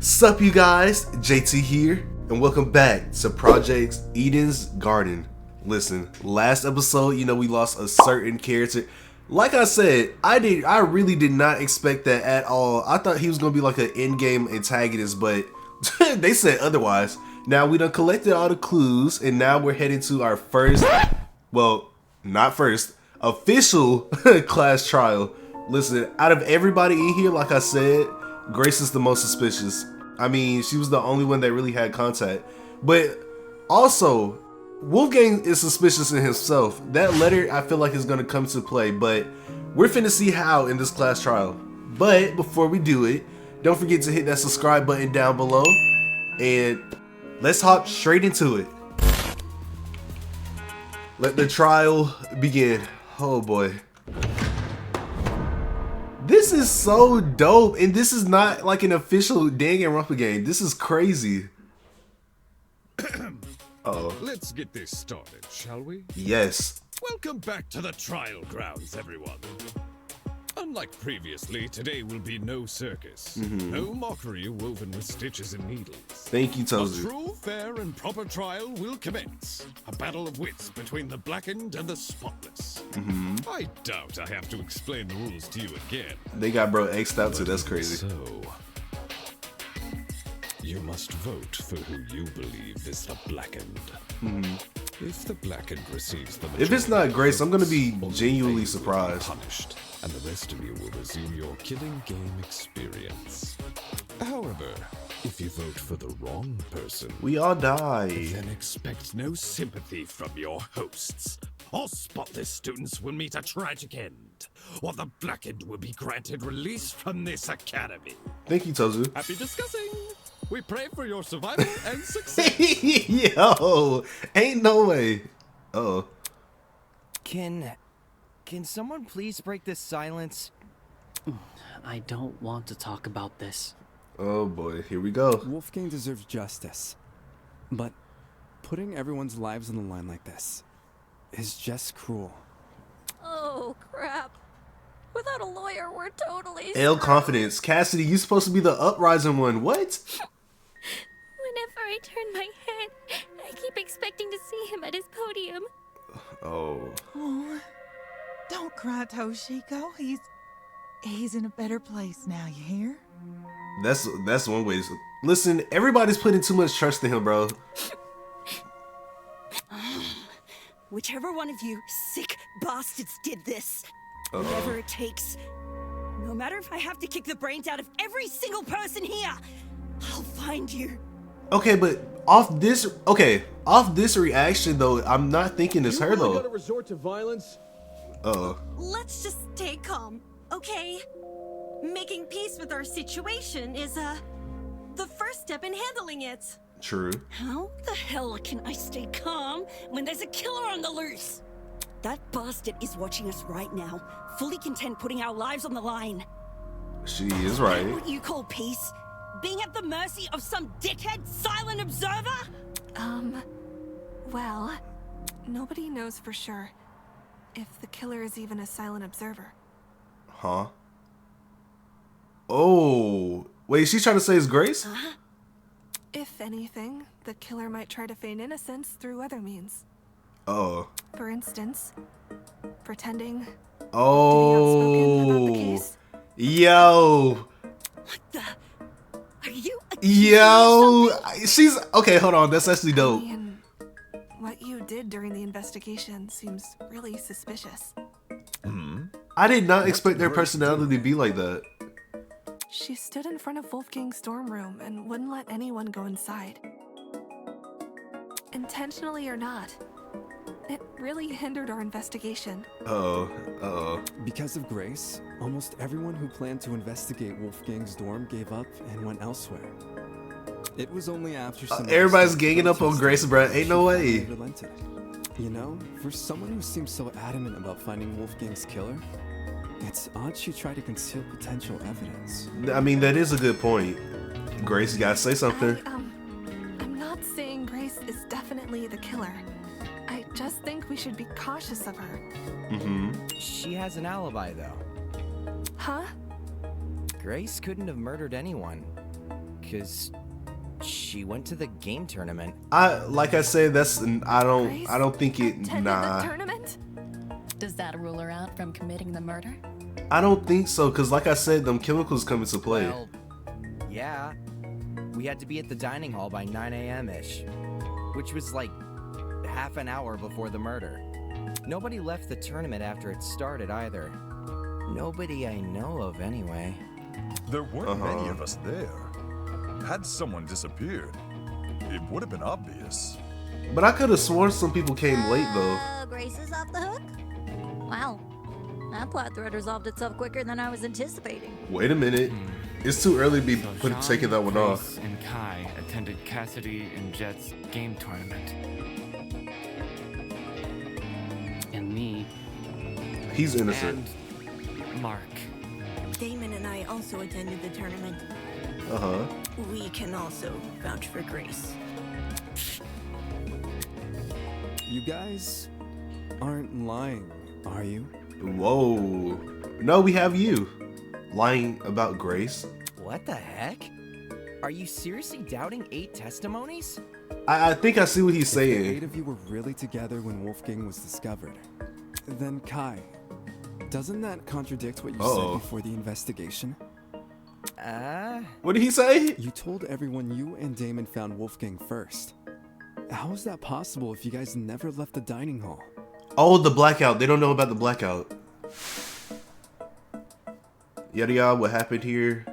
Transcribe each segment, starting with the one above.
Sup you guys, JT here, and welcome back to Project Eden's Garden. Listen, last episode, we lost a certain character. Like I said, I really did not expect that at all. I thought he was gonna be like an in-game antagonist, but they said otherwise. Now we done collected all the clues, and now we're heading to our first, well, not first, official class trial. Listen, out of everybody in here, like I said, Grace is the most suspicious. I mean, she was the only one that really had contact. But also, Wolfgang is suspicious in himself. That letter, I feel like, is going to come to play. But we're finna see how in this class trial. But before we do it, don't forget to hit that subscribe button down below. And let's hop straight into it. Let the trial begin. Oh boy. This is so dope, and this is not like an official Danganronpa game. This is crazy. Uh-oh. Let's get this started, shall we? Yes. Welcome back to the trial grounds, everyone. Unlike previously, today will be no circus. No mockery woven with stitches and needles. Thank you, A Tozu. true, fair, and proper trial will commence. A battle of wits between the blackened and the spotless. I doubt I have to explain the rules to you again. They got bro X'd out too. That's crazy. So, you must vote for who you believe is the blackened. If the blackened receives the If it's not Grace, I'm gonna be genuinely surprised. punished, and the rest of you will resume your killing game experience. However, if you vote for the wrong person, We all die. then expect no sympathy from your hosts. All spotless students will meet a tragic end, or the blackened will be granted release from this academy. Thank you, Tozu. Happy discussing! We pray for your survival and success. Yo, ain't no way. Uh-oh. Can someone please break this silence? I don't want to talk about this. Oh boy, here we go. Wolfgang deserves justice. But putting everyone's lives on the line like this is just cruel. Oh, crap. Without a lawyer, we're totally L screwed. confidence. Cassidy, you supposed to be the uprising one. What? Whenever I turn my head, I keep expecting to see him at his podium. Oh. Oh, don't cry, Toshiko. He's in a better place now, you hear? That's one way. Listen, everybody's putting too much trust in him, bro. Whichever one of you sick bastards did this, whatever it takes, no matter if I have to kick the brains out of every single person here, I'll find you. Okay, but off this reaction though, I'm not thinking it's her Gonna though. resort to violence? Uh-oh. Let's just stay calm, okay? Making peace with our situation is, the first step in handling it. True. How the hell can I stay calm when there's a killer on the loose? That bastard is watching us right now, fully content putting our lives on the line. She is right. What you call peace? Being at the mercy of some dickhead silent observer? Well, nobody knows for sure if the killer is even a silent observer. Huh? Oh. Wait, she's trying to say it's Grace? If anything, the killer might try to feign innocence through other means. Oh. For instance, pretending to be Oh. outspoken about the case. Yo. What the? Are you Yo. She's okay, hold on. That's actually I dope. mean, what you did during the investigation seems really suspicious. I did not expect their personality to be like that. She stood in front of Wolfgang's dorm room and wouldn't let anyone go inside. Intentionally or not, it really hindered our investigation. Uh-oh. Uh-oh. Because of Grace, almost everyone who planned to investigate Wolfgang's dorm gave up and went elsewhere. It was only after some everybody's recent ganging up on protests Grace, bruh. Ain't no she way. finally relented. You know, for someone who seems so adamant about finding Wolfgang's killer, it's odd she tried to conceal potential evidence. I mean, that is a good point. Grace, you gotta say something. I'm not saying Grace is definitely the killer. I just think we should be cautious of her. She has an alibi, though. Huh? Grace couldn't have murdered anyone. because she went to the game tournament. Like I said, I don't think it. Attended Nah, the tournament? Does that rule her out from committing the murder? I don't think so. Cause like I said, them chemicals come into play. Well, yeah. We had to be at the dining hall by 9 a.m.-ish, which was like half an hour before the murder. Nobody left the tournament after it started either. Nobody I know of, anyway. There weren't many of us there. Had someone disappeared, it would have been obvious. But I could have sworn some people came late though. Grace is off the hook? Wow. That plot thread resolved itself quicker than I was anticipating. Wait a minute. It's too early to be taking that one off. Grace and Kai attended Cassidy and Jet's game tournament. And me. He's innocent. And Mark. Damon and I also attended the tournament. Uh-huh. We can also vouch for Grace. You guys aren't lying, are you? Whoa. No, we have you. Lying about Grace? What the heck? Are you seriously doubting 8 testimonies? I think I see what he's If the saying. 8 of you were really together when Wolfgang was discovered, then Kai, doesn't that contradict what you said before the investigation? What did he say? You told everyone you and Damon found Wolfgang first. How is that possible if you guys never left the dining hall? Oh, the blackout. They don't know about the blackout. Yada yada, what happened here?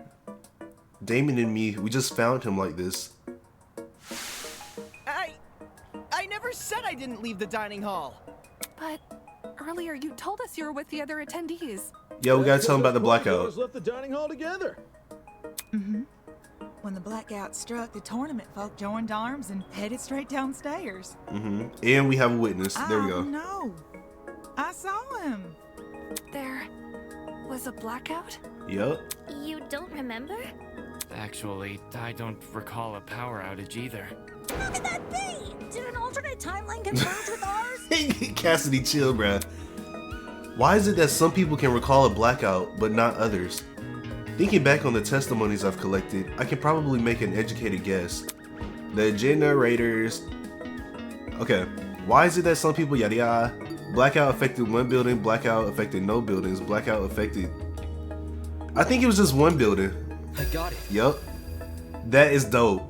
Damon and me, we just found him like this. I never said I didn't leave the dining hall. But earlier you told us you were with the other attendees. Yeah, we gotta tell him about the blackout. Left the dining hall together. Mm-hmm. When the blackout struck, the tournament folk joined arms and headed straight downstairs. Mm-hmm. And we have a witness. There we go. No, I saw him. There was a blackout? Yup. You don't remember? Actually, I don't recall a power outage either. How could that be? Did an alternate timeline converge with ours? Cassidy, chill, bruh. Why is it that some people can recall a blackout, but not others? Thinking back on the testimonies I've collected, I can probably make an educated guess. The generators... Okay, why is it that some people yada yada? Blackout affected one building, blackout affected no buildings, blackout affected... I think it was just one building. I got it. Yup. That is dope.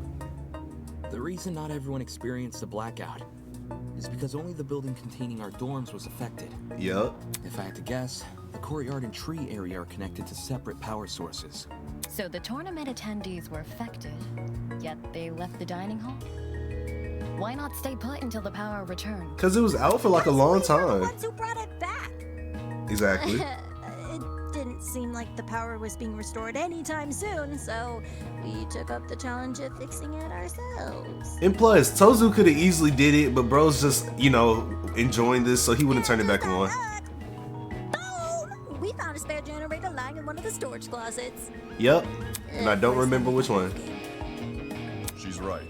The reason not everyone experienced a blackout is because only the building containing our dorms was affected. Yup. If I had to guess, the courtyard and tree area are connected to separate power sources. So the tournament attendees were affected, yet they left the dining hall? Why not stay put until the power returned? Because it was out for like a long time. Who brought it back? Exactly. It didn't seem like the power was being restored anytime soon, so we took up the challenge of fixing it ourselves. And plus, Tozu could have easily did it, but bro's just, you know, enjoying this, so he wouldn't turn it back on. Boom! We found a spare generator lying in one of the storage closets. Yep. And I don't remember which one. She's right.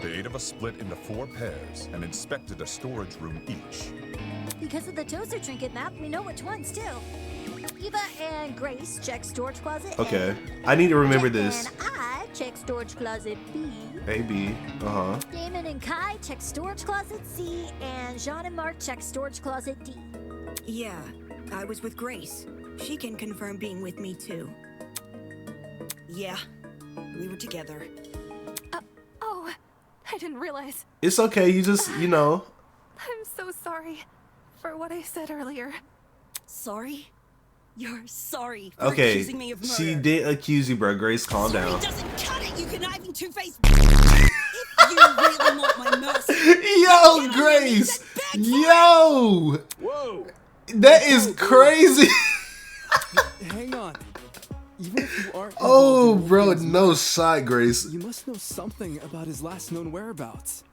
The 8 of us split into 4 pairs and inspected a storage room each. Because of the Tozu trinket map, we know which ones too. Eva and Grace check storage closet Okay. A. I need to remember Jet this. and I check storage closet B. A, B. Uh-huh. Damon and Kai check storage closet C, and Jean and Mark check storage closet D. Yeah, I was with Grace. She can confirm being with me too. Yeah, we were together. Oh, I didn't realize. It's okay, you just, you know. I'm so sorry for what I said earlier. Sorry? You're sorry for Okay, accusing me of murder. she did accuse you, bro. Grace, calm Sorry down. doesn't cut it, you conniving two-faced If you really want my mercy... Yo, Grace! Yo! Whoa! That is crazy! Hang on. Even if you aren't Oh, involved in bro, Wolfgang's no murder, shot, Grace. You must know something about his last known whereabouts.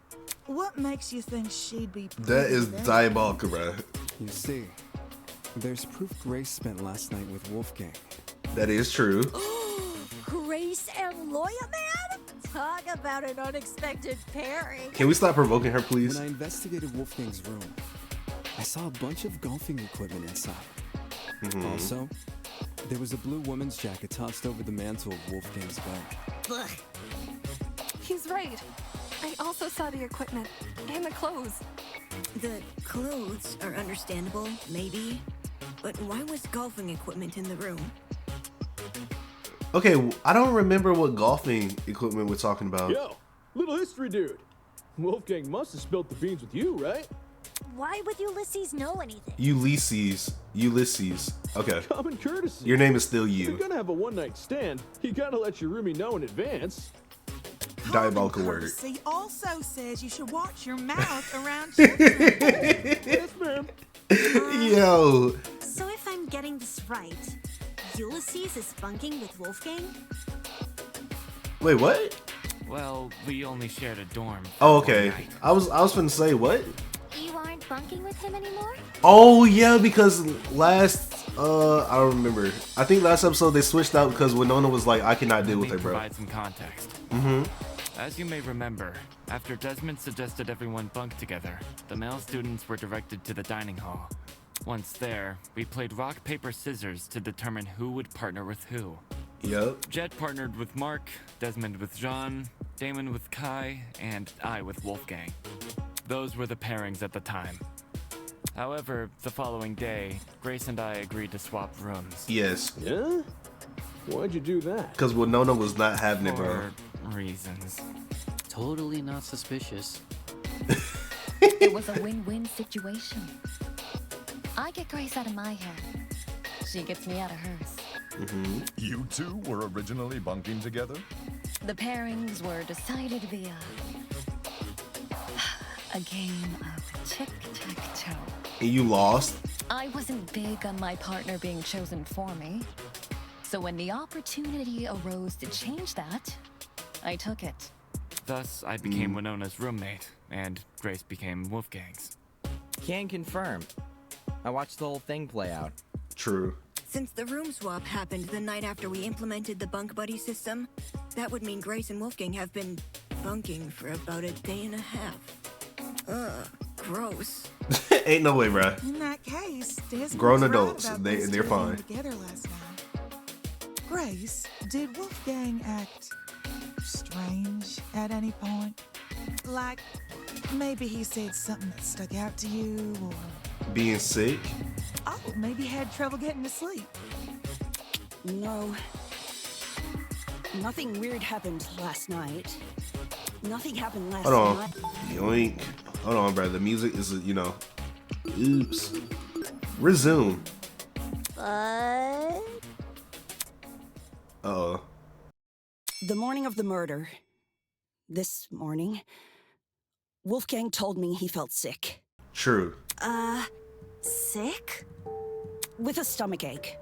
What makes you think she'd be? That is diabolical, bro. You see, there's proof Grace spent last night with Wolfgang. That is true. Grace and Lawyer Man? Talk about an unexpected pairing. Can we stop provoking her, please? When I investigated Wolfgang's room, I saw a bunch of golfing equipment inside. Mhm. Also, there was a blue woman's jacket tossed over the mantle of Wolfgang's bed. Ugh. He's right. I also saw the equipment and the clothes. The clothes are understandable, maybe. But why was golfing equipment in the room? Okay, I don't remember what golfing equipment we're talking about. Yo, little history dude. Wolfgang must have spilled the beans with you, right? Why would Ulysses know anything? Ulysses. Okay. Common courtesy. Your name is still If you. you're gonna have a one-night stand, you gotta let your roomie know in advance. Diabolical word. Courtesy also says you should watch your mouth around children. Yes, ma'am. Yo. So if I'm getting this right, Ulysses is bunking with Wolfgang? Wait, what? Well, we only shared a dorm. for Oh, one okay. night. I was finna say what? You aren't bunking with him anymore? Oh yeah, because last I don't remember. I think last episode they switched out because Winona was like, I cannot deal with Let her, me bro. provide some context. As you may remember, after Desmond suggested everyone bunk together, the male students were directed to the dining hall. Once there, we played rock, paper, scissors to determine who would partner with who. Yep. Jet partnered with Mark, Desmond with Jean, Damon with Kai, and I with Wolfgang. Those were the pairings at the time. However, the following day, Grace and I agreed to swap rooms. Yes. Yeah? Why'd you do that? Because Winona was not having it, bro. For reasons. Totally not suspicious. It was a win-win situation. I get Grace out of my hair. She gets me out of hers. You two were originally bunking together? The pairings were decided via a game of tic-tac-toe. And you lost? I wasn't big on my partner being chosen for me. So when the opportunity arose to change that, I took it. Thus, I became Winona's roommate, and Grace became Wolfgang's. Can confirm. I watched the whole thing play out. True. Since the room swap happened the night after we implemented the bunk buddy system, that would mean Grace and Wolfgang have been bunking for about a day and a half. Ugh, gross. Ain't no way, bro. In that case, Desmond Grown was right adults, about they're those two fine. being together last night. Grace, did Wolfgang act strange at any point? Like, maybe he said something that stuck out to you, or Being sick? oh, maybe had trouble getting to sleep. No. Nothing weird happened last night. Nothing happened last Hold on. night. Yoink. Hold on, bro. The music is, oops. Resume. But Uh-oh. The morning of the murder, this morning, Wolfgang told me he felt sick. True. sick? With a stomachache.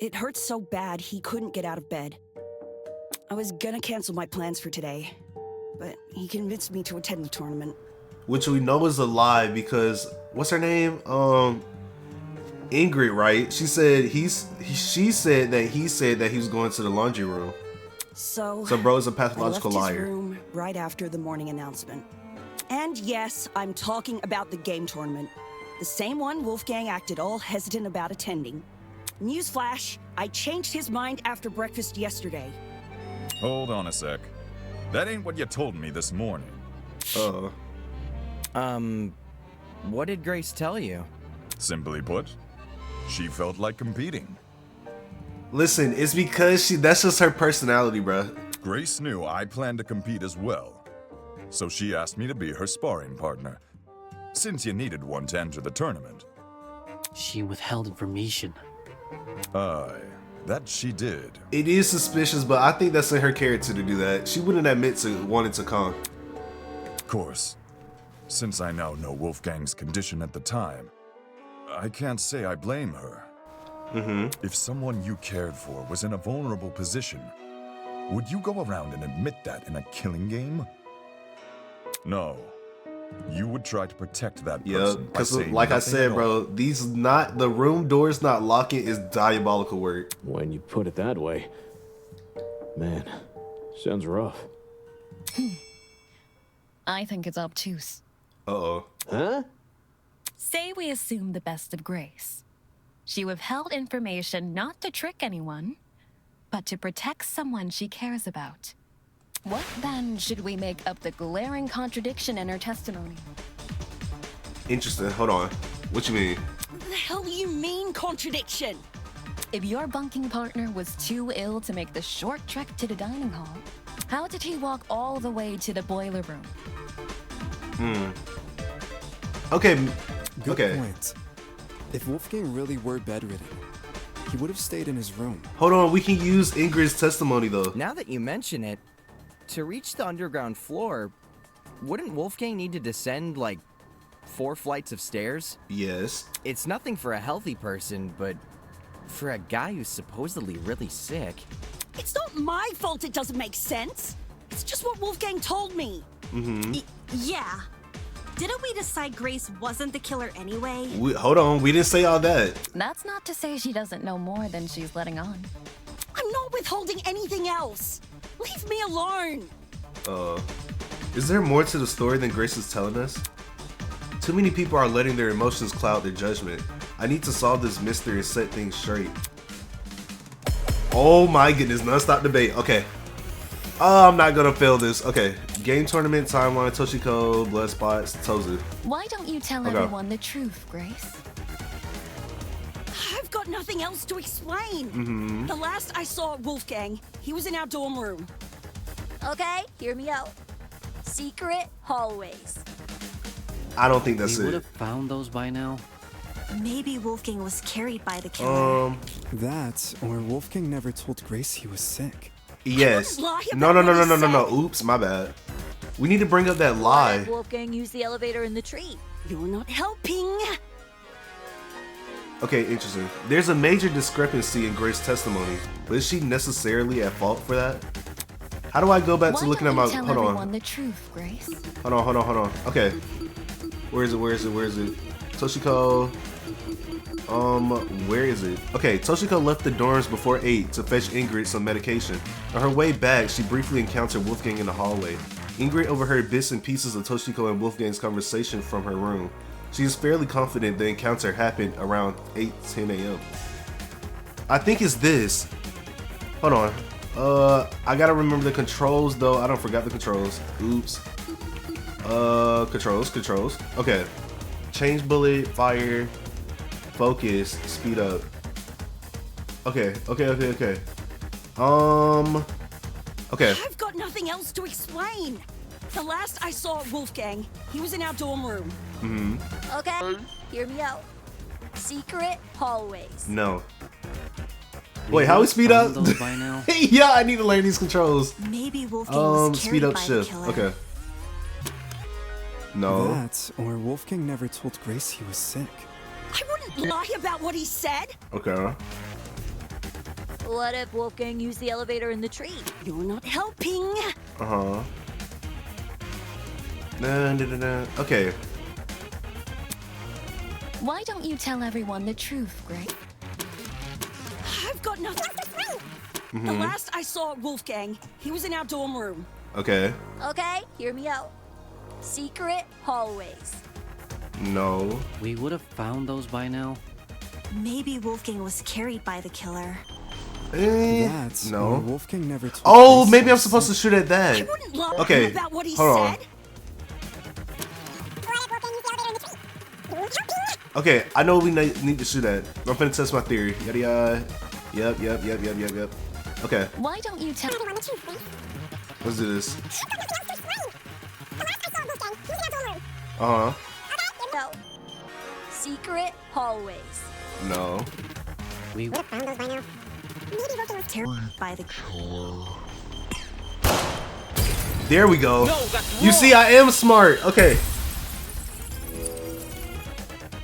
It hurt so bad he couldn't get out of bed. I was gonna cancel my plans for today, but he convinced me to attend the tournament. Which we know is a lie because what's her name? Ingrid, right? She said she said that he said that he was going to the laundry room. So bro is a I pathological left his liar. room right after the morning announcement. And yes, I'm talking about the game tournament. The same one Wolfgang acted all hesitant about attending. Newsflash, I changed his mind after breakfast yesterday. Hold on a sec. That ain't what you told me this morning. What did Grace tell you? Simply put, she felt like competing. Listen, it's because that's just her personality, bruh. Grace knew I planned to compete as well. So she asked me to be her sparring partner, since you needed one to enter the tournament. She withheld information. Aye, that she did. It is suspicious, but I think that's in her character to do that. She wouldn't admit to wanting to come. Of course, since I now know Wolfgang's condition at the time, I can't say I blame her. If someone you cared for was in a vulnerable position, would you go around and admit that in a killing game? No. You would try to protect that Yeah, person by because saying like I nothing said, at all. bro, the room doors not locking is diabolical work. When you put it that way, man, sounds rough. I think it's obtuse. Uh-oh. Huh? Say we assume the best of Grace. She withheld information not to trick anyone, but to protect someone she cares about. What then should we make up the glaring contradiction in her testimony? Interesting. Hold on. What you mean? What the hell do you mean, contradiction? If your bunking partner was too ill to make the short trek to the dining hall, how did he walk all the way to the boiler room? Okay. Good point. If Wolfgang really were bedridden, he would have stayed in his room. Hold on. We can use Ingrid's testimony though. Now that you mention it, to reach the underground floor, wouldn't Wolfgang need to descend like 4 flights of stairs? Yes. It's nothing for a healthy person, but for a guy who's supposedly really sick. It's not my fault it doesn't make sense. It's just what Wolfgang told me. Yeah. Didn't we decide Grace wasn't the killer anyway? Hold on. We didn't say all that. That's not to say she doesn't know more than she's letting on. I'm not withholding anything else. Leave me alone. Is there more to the story than Grace is telling us? Too many people are letting their emotions cloud their judgment. I need to solve this mystery and set things straight. Oh my goodness, non-stop debate. Okay. I'm not gonna fail this. Okay. Game tournament, timeline, Toshiko, blood spots, Tozu. Why don't you tell everyone the truth, Grace? I've got nothing else to explain. The last I saw Wolfgang, he was in our dorm room. Okay, hear me out. Secret hallways. I don't think that's We would it. have found those by now. Maybe Wolfgang was carried by the killer. That, or Wolfgang never told Grace he was sick. Yes. Lie No. about what he said. Oops, my bad. We need to bring up that lie. Wolfgang used the elevator in the tree. You're not helping. Okay, interesting. There's a major discrepancy in Grace's testimony, but is she necessarily at fault for that? How do I go back to looking at my... Tell everyone the truth, Grace. Hold on. Okay. Where is it? Toshiko... where is it? Okay, Toshiko left the dorms before 8 to fetch Ingrid some medication. On her way back, she briefly encountered Wolfgang in the hallway. Ingrid overheard bits and pieces of Toshiko and Wolfgang's conversation from her room. She is fairly confident the encounter happened around 8:10 a.m. I think it's this. Hold on. I gotta remember the controls though. I don't forgot the controls. Oops. Controls. Okay. Change bullet, fire, focus, speed up. Okay. Okay. I've got nothing else to explain. The last I saw Wolfgang, he was in our dorm room. Okay, hear me out. Secret hallways. No. Wait, how we speed up? Those by now. Yeah, I need to learn these controls. Maybe Wolfgang was speed carried up by shift. the killer. Okay. No. That, or Wolfgang never told Grace he was sick. I wouldn't lie about what he said. Okay. What if Wolfgang used the elevator in the tree? You're not helping. Okay. Why don't you tell everyone the truth, Grace? I've got nothing. The last I saw Wolfgang, he was in our dorm room. Okay. Okay, hear me out. Secret hallways. No. We would have found those by now. Maybe Wolfgang was carried by the killer. That, No. or Wolfgang never told Oh, Grace maybe he I'm was supposed to sick. shoot at that. I wouldn't lie Okay. about what he Hold on. said. Okay, I know we need to shoot at. I'm finna test my theory. Yada yada. Yep. Okay, Why don't you tell everyone the truth, Grace? let's do this. No. Secret hallways. No. We Would have found those by now. Maybe Wolfgang was carried by the There we go. No, that's You wrong. see, I am smart. Okay.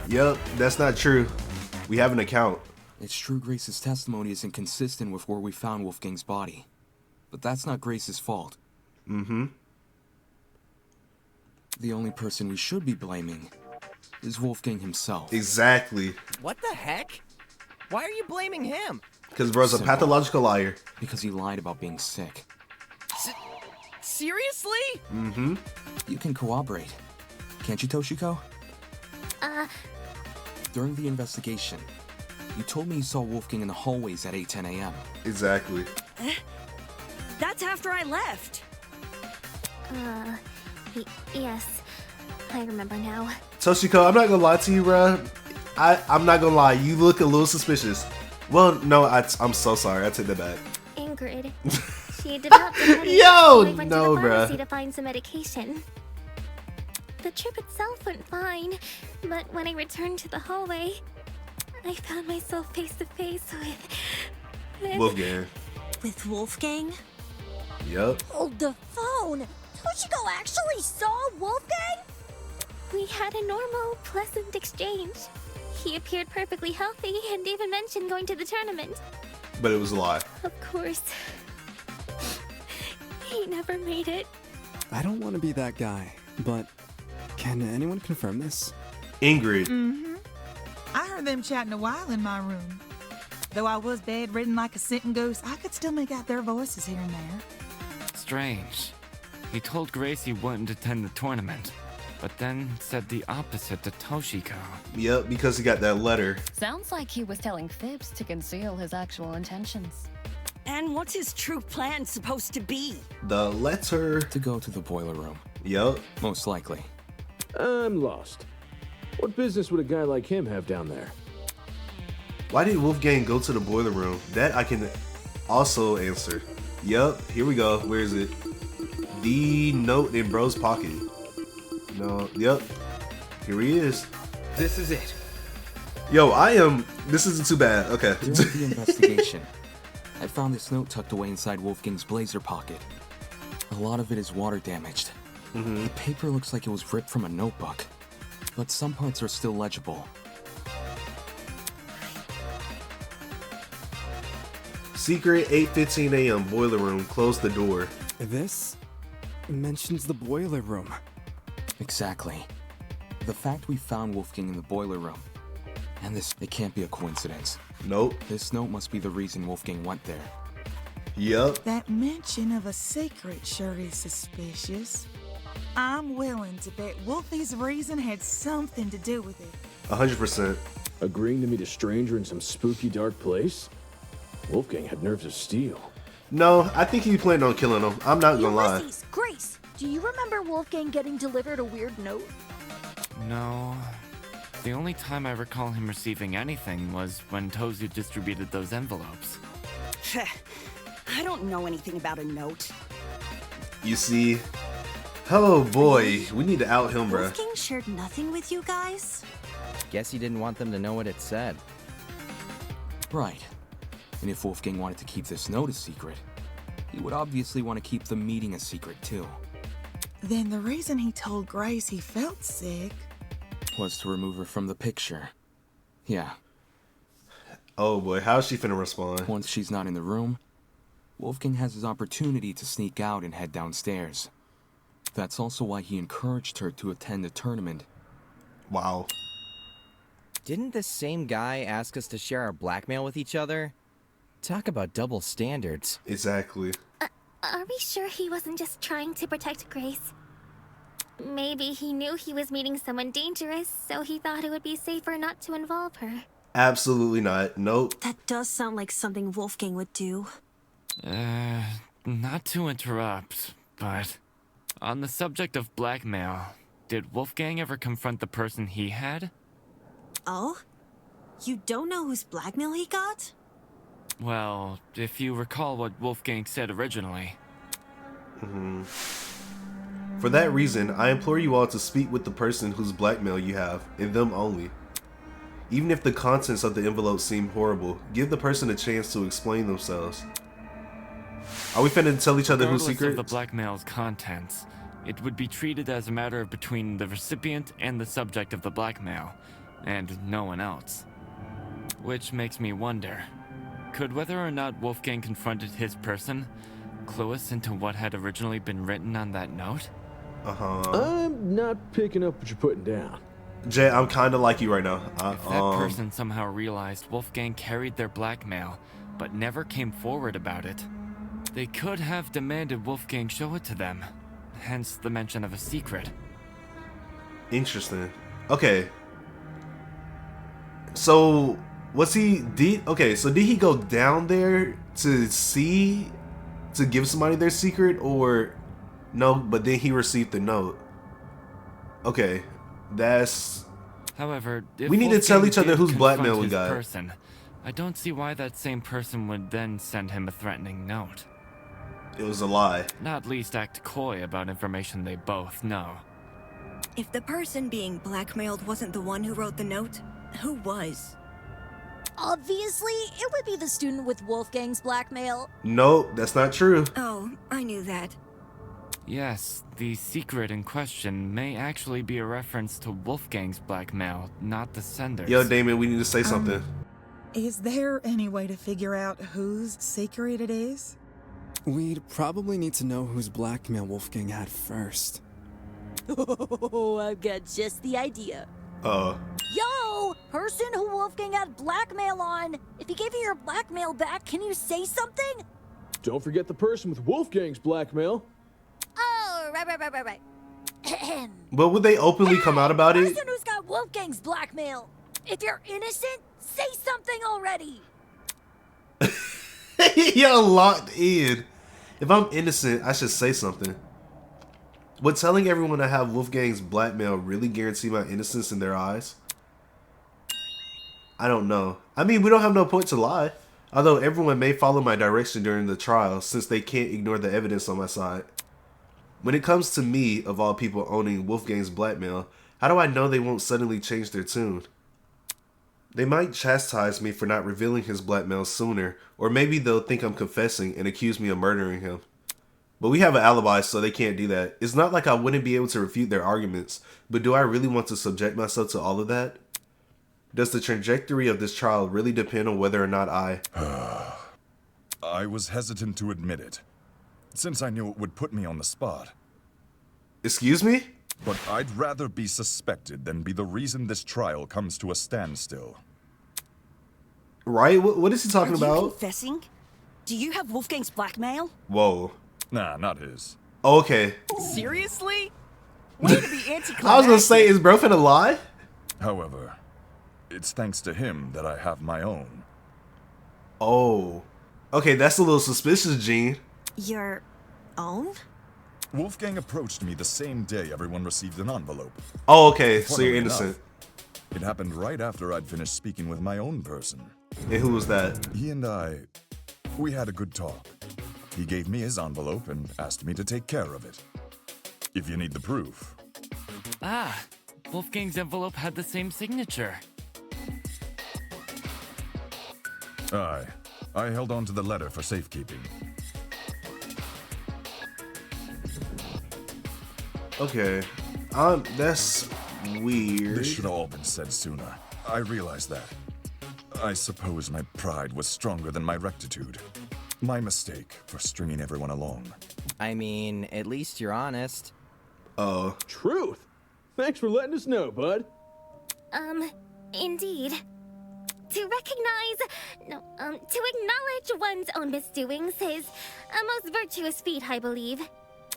Yep, that's not true. We have an account. It's true Grace's testimony is inconsistent with where we found Wolfgang's body. But that's not Grace's fault. The only person we should be blaming is Wolfgang himself. Exactly. What the heck? Why are you blaming him? Because bro's a Simple. pathological liar. Because he lied about being sick. Seriously? You can cooperate. Can't you, Toshiko? During the investigation, He told me he saw Wolfgang in the hallways at 8:10 a.m. Exactly. That's after I left. Yes. I remember now. Toshiko, I'm not gonna lie to you, bruh. I'm not gonna lie. You look a little suspicious. Well, no, I'm so sorry. I take that back. Ingrid. She developed a headache, Yo, so I went no, to the pharmacy bruh. to find some medication. The trip itself went fine, but when I returned to the hallway, I found myself face to face with Wolfgang. With Wolfgang? Yup. Hold the phone! Toshiko actually saw Wolfgang? We had a normal, pleasant exchange. He appeared perfectly healthy and even mentioned going to the tournament. But it was a lie. Of course. He never made it. I don't want to be that guy, but can anyone confirm this? Ingrid. Mm-hmm. I heard them chatting a while in my room. Though I was bedridden like a sitting goose, I could still make out their voices here and there. Strange. He told Grace he wouldn't attend the tournament, but then said the opposite to Toshiko. Yep, because he got that letter. Sounds like he was telling fibs to conceal his actual intentions. And what's his true plan supposed to be? The letter. To go to the boiler room. Yup. Most likely. I'm lost. What business would a guy like him have down there? Why did Wolfgang go to the boiler room? That I can also answer. Yup, here we go. Where is it? The note in bro's pocket. No, yep. Here he is. This is it. Yo, this isn't too bad. Okay. During the investigation, I found this note tucked away inside Wolfgang's blazer pocket. A lot of it is water damaged. The paper looks like it was ripped from a notebook, but some parts are still legible. Secret 8:15 a.m. boiler room. Close the door. This mentions the boiler room. Exactly. The fact we found Wolfgang in the boiler room. And it can't be a coincidence. Nope. This note must be the reason Wolfgang went there. Yup. That mention of a secret sure is suspicious. I'm willing to bet Wolfie's reason had something to do with it. 100%. Agreeing to meet a stranger in some spooky, dark place? Wolfgang had nerves of steel. No, I think he planned on killing him. I'm not gonna lie. Ulysses, Grace, do you remember Wolfgang getting delivered a weird note? No. The only time I recall him receiving anything was when Tozu distributed those envelopes. I don't know anything about a note. You see? Oh boy, we need to out him, bruh. Wolfgang shared nothing with you guys? Guess he didn't want them to know what it said. Right. And if Wolfgang wanted to keep this note a secret, he would obviously want to keep the meeting a secret too. Then the reason he told Grace he felt sick Was to remove her from the picture. Yeah. Oh boy, how's she finna respond? Once she's not in the room, Wolfgang has his opportunity to sneak out and head downstairs. That's also why he encouraged her to attend the tournament. Wow. Didn't this same guy ask us to share our blackmail with each other? Talk about double standards. Exactly. Are we sure he wasn't just trying to protect Grace? Maybe he knew he was meeting someone dangerous, so he thought it would be safer not to involve her. Absolutely not. Nope. That does sound like something Wolfgang would do. Not to interrupt, but on the subject of blackmail, did Wolfgang ever confront the person he had? Oh? You don't know whose blackmail he got? Well, if you recall what Wolfgang said originally. For that reason, I implore you all to speak with the person whose blackmail you have, and them only. Even if the contents of the envelope seem horrible, give the person a chance to explain themselves. Are we finna tell each other who's Regardless secret? of the blackmail's contents, it would be treated as a matter between the recipient and the subject of the blackmail, and no one else. Which makes me wonder, could whether or not Wolfgang confronted his person clue us into what had originally been written on that note? I'm not picking up what you're putting down. Jay, I'm kinda like you right now. If that person somehow realized Wolfgang carried their blackmail, but never came forward about it, they could have demanded Wolfgang show it to them, hence the mention of a secret. Interesting. Okay. So, Was he okay, so did he go down there to give somebody their secret, or no, but then he received the note? Okay, that's... However, if we need to tell each other did whose blackmail confront we his got. person, I don't see why that same person would then send him a threatening note. It was a lie. Not least act coy about information they both know. If the person being blackmailed wasn't the one who wrote the note, who was? Obviously, it would be the student with Wolfgang's blackmail. Nope, that's not true. Oh, I knew that. Yes, the secret in question may actually be a reference to Wolfgang's blackmail, not the sender's. Yo, Damon, we need to say something. Is there any way to figure out whose secret it is? We'd probably need to know whose blackmail Wolfgang had first. Oh, I've got just the idea. Yo! Person who Wolfgang had blackmail on! If he gave you your blackmail back, can you say something? Don't forget the person with Wolfgang's blackmail. Oh, right. But would they openly come out about it? Person who's got Wolfgang's blackmail! If you're innocent, say something already! You're locked in. If I'm innocent, I should say something. Would telling everyone I have Wolfgang's blackmail really guarantee my innocence in their eyes? I don't know. I mean, we don't have no point to lie. Although everyone may follow my direction during the trial, since they can't ignore the evidence on my side. When it comes to me, of all people, owning Wolfgang's blackmail, how do I know they won't suddenly change their tune? They might chastise me for not revealing his blackmail sooner, or maybe they'll think I'm confessing and accuse me of murdering him. But we have an alibi, so they can't do that. It's not like I wouldn't be able to refute their arguments, but do I really want to subject myself to all of that? Does the trajectory of this trial really depend on whether or not I was hesitant to admit it, since I knew it would put me on the spot. Excuse me? But I'd rather be suspected than be the reason this trial comes to a standstill. Right? What is he talking Are you about? confessing? Do you have Wolfgang's blackmail? Whoa. Nah, not his. Okay. Seriously? Way to be anticlimactic. I was gonna say, is bro finna lie? However, it's thanks to him that I have my own. Oh. Okay, that's a little suspicious, Gene. Your own? Wolfgang approached me the same day everyone received an envelope. Oh, okay, so you're Funnily innocent. enough, it happened right after I'd finished speaking with my own person. And who was that? He and we had a good talk. He gave me his envelope and asked me to take care of it. If you need the proof. Ah, Wolfgang's envelope had the same signature. I held on to the letter for safekeeping. Okay. That's weird. This should have all been said sooner. I realize that. I suppose my pride was stronger than my rectitude. My mistake for stringing everyone along. I mean, at least you're honest. Oh. Truth. Thanks for letting us know, bud. Indeed. To acknowledge one's own misdoings is a most virtuous feat, I believe.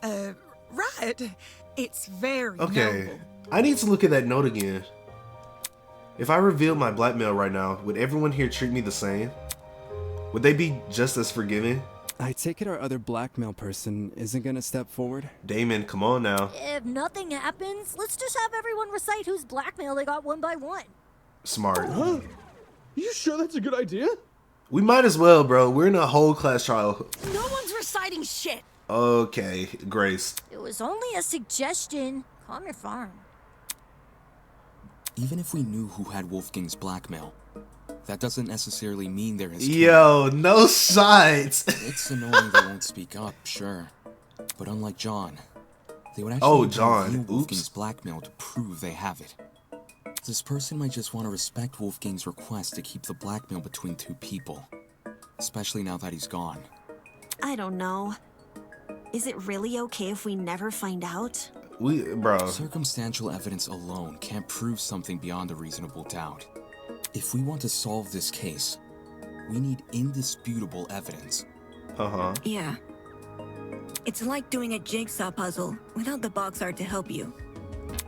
Right. It's very Okay. noble. I need to look at that note again. If I revealed my blackmail right now, would everyone here treat me the same? Would they be just as forgiving? I take it our other blackmail person isn't gonna step forward? Damon, come on now. If nothing happens, let's just have everyone recite whose blackmail they got one by one. Smart. Huh? You sure that's a good idea? We might as well, bro. We're in a whole class trial. No one's reciting shit. Okay, Grace. It was only a suggestion. Calm your farm. Even if we knew who had Wolfgang's blackmail, that doesn't necessarily mean they're his Yo, no sides. It's annoying they won't speak up, sure. But unlike John, they would actually John. reveal Wolfgang's blackmail to prove they have it. This person might just want to respect Wolfgang's request to keep the blackmail between two people. Especially now that he's gone. I don't know. Is it really okay if we never find out? Bro. Circumstantial evidence alone can't prove something beyond a reasonable doubt. If we want to solve this case, we need indisputable evidence. Uh-huh. Yeah. It's like doing a jigsaw puzzle without the box art to help you.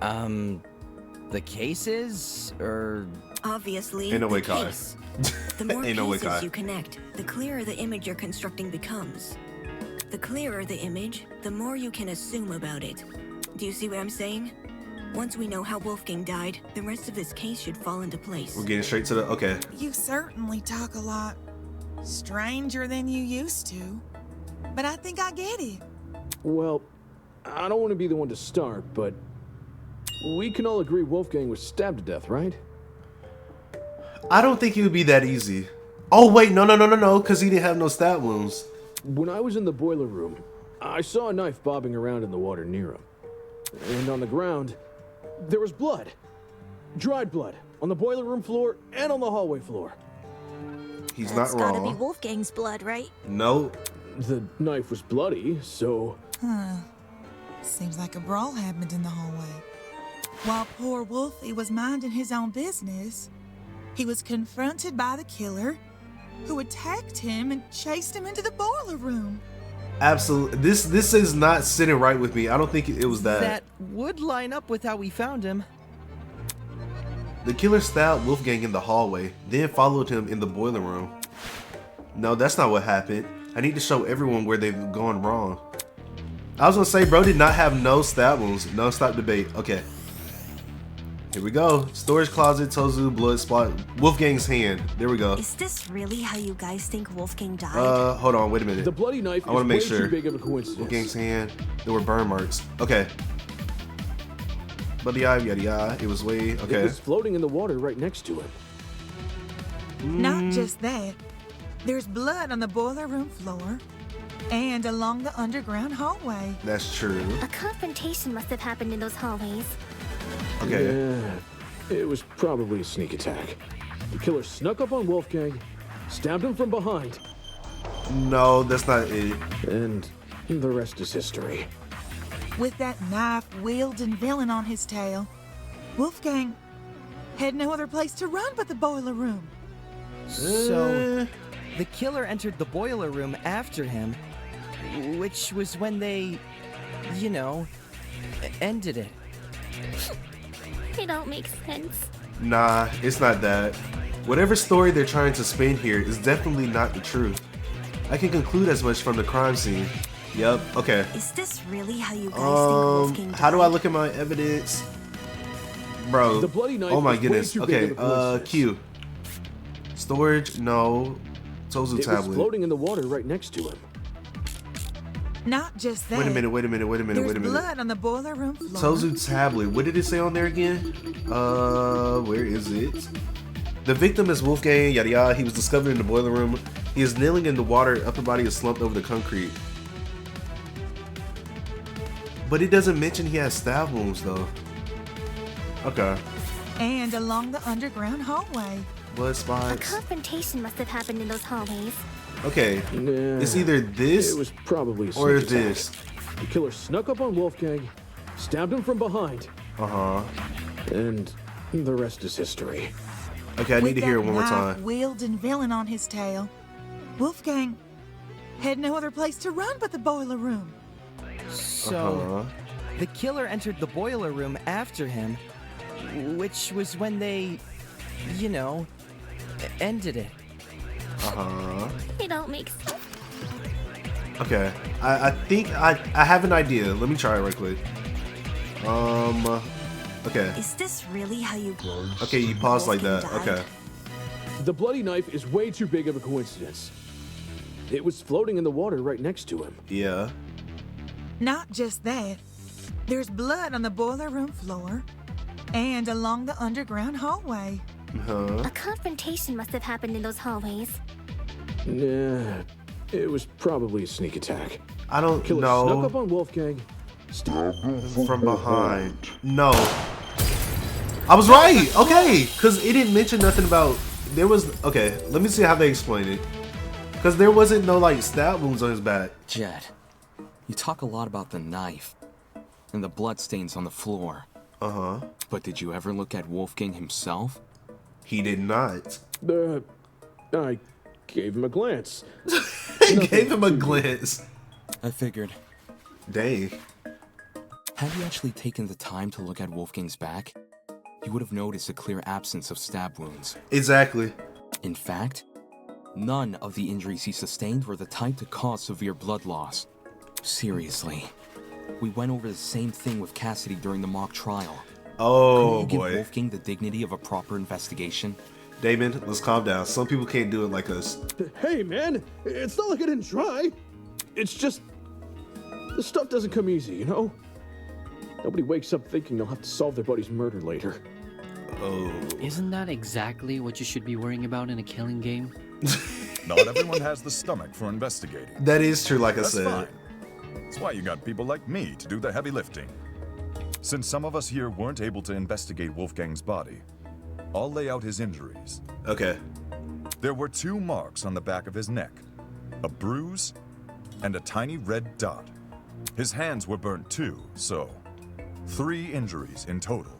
The cases, or... Obviously, Ain't no way, the Kai. case. The more Ain't no way, pieces Kai. you connect, the clearer the image you're constructing becomes. The clearer the image, the more you can assume about it. Do you see what I'm saying? Once we know how Wolfgang died, the rest of this case should fall into place. We're getting straight to the okay. You certainly talk a lot stranger than you used to, but I think I get it. Well, I don't want to be the one to start, but we can all agree Wolfgang was stabbed to death, right? I don't think it would be that easy. Oh wait, no, because he didn't have no stab wounds. When I was in the boiler room, I saw a knife bobbing around in the water near him. And on the ground, there was blood. Dried blood. On the boiler room floor and on the hallway floor. He's That's not wrong. gotta be Wolfgang's blood, right? No. The knife was bloody, so... Seems like a brawl happened in the hallway. While poor Wolfie was minding his own business, he was confronted by the killer, who attacked him and chased him into the boiler room. Absolutely. This is not sitting right with me. I don't think it was that. That would line up with how we found him. The killer stabbed Wolfgang in the hallway, then followed him in the boiler room. No, that's not what happened. I need to show everyone where they've gone wrong. I was gonna say, bro did not have no stab wounds. No, stop debate. Okay. Here we go. Storage closet, Tozu, blood spot, Wolfgang's hand. There we go. Is this really how you guys think Wolfgang died? Hold on, wait a minute. The bloody knife I want to make is way sure. too big of a coincidence. Wolfgang's hand. There were burn marks. Okay. Bloody eye, yada yada. It was way It okay. was floating in the water right next to him. Not just that, there's blood on the boiler room floor and along the underground hallway. That's true. A confrontation must have happened in those hallways. Okay. Yeah, it was probably a sneak attack. The killer snuck up on Wolfgang, stabbed him from behind. No, that's not it. And the rest is history. With that knife-wielding villain on his tail, Wolfgang had no other place to run but the boiler room. So, the killer entered the boiler room after him, which was when they, you know, ended it. It don't make sense. Nah, it's not that. Whatever story they're trying to spin here is definitely not the truth. I can conclude as much from the crime scene. Yep, okay. Is this really how you guys think Wolfgang died? How do I look at my evidence? Bro, The bloody knife oh my is way goodness. too big Okay, of a coincidence. Q. Storage, no. Tozu It was tablet. floating in the water right next to him. Not just that. Wait a minute. There's blood on the boiler room floor. Tozu tablet. What did it say on there again? Where is it? The victim is Wolfgang, yada yada. He was discovered in the boiler room. He is kneeling in the water. Upper body is slumped over the concrete. But it doesn't mention he has stab wounds though. Okay. And along the underground hallway. Blood A spots. confrontation must have happened in those hallways. Okay. Nah, It's either this It was probably a sneak or attack. this. The killer snuck up on Wolfgang, stabbed him from behind, Uh-huh. and the rest is history. Okay, I need to hear it one more time. Wielding villain on his tail, Wolfgang had no other place to run but the boiler room. So, the killer entered the boiler room after him, which was when they, you know, ended it. Uh-huh. It don't make sense. Okay. I think I have an idea. Let me try it right quick. Okay. Is this really how you... Okay, you pause like that. Wolfgang Okay. The bloody knife is way too big of a coincidence. It was floating in the water right next to him. Yeah. Not just that, there's blood on the boiler room floor and along the underground hallway. A confrontation must have happened in those hallways. Nah, it was probably a sneak attack. I don't Killer know. snuck up on Wolfgang, stabbed him From behind. No. I was right. Okay. Because it didn't mention nothing about... There was... Okay. Let me see how they explain it. Because there wasn't no, like, stab wounds on his back. Jed, you talk a lot about the knife and the bloodstains on the floor. Uh-huh. But did you ever look at Wolfgang himself? He did not. I gave him a glance. Gave him a glance. I figured. Dang. Have you actually taken the time to look at Wolfgang's back? you would have noticed a clear absence of stab wounds. Exactly. In fact, none of the injuries he sustained were the type to cause severe blood loss. Seriously. We went over the same thing with Cassidy during the mock trial. Oh, Couldn't you boy. give Wolfgang the dignity of a proper investigation? Damon, let's calm down. Some people can't do it like us. Hey, man, it's not like I didn't try. It's just, this stuff doesn't come easy, you know? Nobody wakes up thinking they'll have to solve their buddy's murder later. Oh. Isn't that exactly what you should be worrying about in a killing game? Not everyone has the stomach for investigating. That is true, like That's I said. fine. That's why you got people like me to do the heavy lifting. Since some of us here weren't able to investigate Wolfgang's body, I'll lay out his injuries. Okay. There were 2 marks on the back of his neck, a bruise, and a tiny red dot. His hands were burnt too, so 3 injuries in total.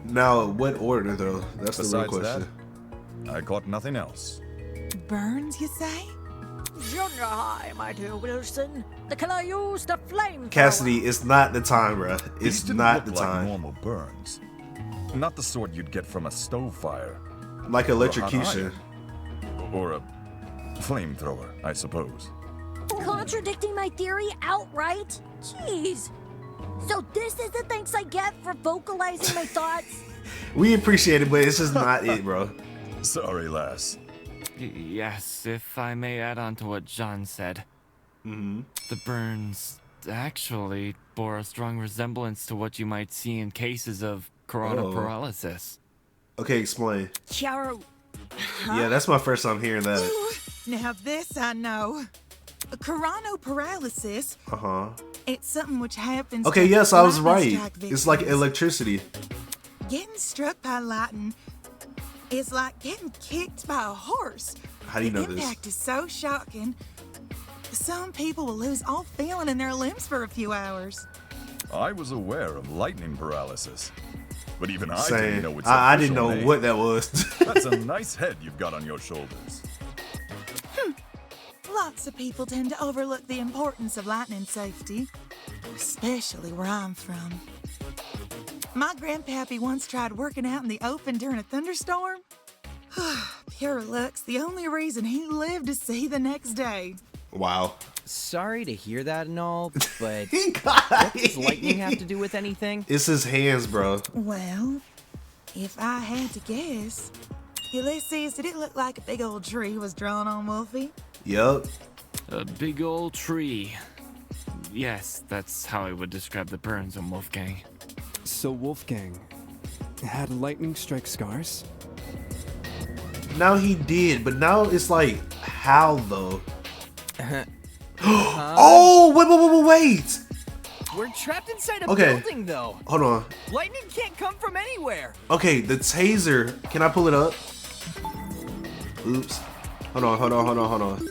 Now, what order though? That's the real Besides question. that, I caught nothing else. Burns, you say? Junior high, my dear Wilson. The killer used a flamethrower. Cassidy, it's not the time, bruh. These It's didn't not look the like time. normal burns. Not the sort you'd get from a stove fire. Like Or a hot electrocution. iron. Or a flamethrower, I suppose. Contradicting my theory outright? Jeez. So this is the thanks I get for vocalizing my thoughts? We appreciate it, but it's just not it, bro. Sorry, lass. Yes, if I may add on to what John said. The burns actually bore a strong resemblance to what you might see in cases of coronal Oh. paralysis. Okay, explain. Chiaro. Yeah, that's my first time hearing that. Now this I know. Coronoparalysis. Uh-huh. It's something which happens. Okay, to yes, I was lightning right. strike It's like victims. electricity. Getting struck by lightning is like getting kicked by a horse. How do you know the this? impact is so shocking. Some people will lose all feeling in their limbs for a few hours. I was aware of lightning paralysis. But even I Same. didn't know its I didn't official know name. what that was. That's a nice head you've got on your shoulders. Lots of people tend to overlook the importance of lightning safety, especially where I'm from. My grandpappy once tried working out in the open during a thunderstorm. Pure luck's the only reason he lived to see the next day. Wow. Sorry to hear that and all, but what does lightning have to do with anything? It's his hands, bro. Well, if I had to guess, Ulysses, did it look like a big old tree was drawn on Wolfie? Yup. A big old tree. Yes, that's how I would describe the burns on Wolfgang. So Wolfgang had lightning strike scars? Now he did, but now it's like, how though? Oh, wait. We're trapped inside a Okay. building, though. Hold on. Lightning can't come from anywhere. Okay, the taser. Can I pull it up? Oops. Hold on.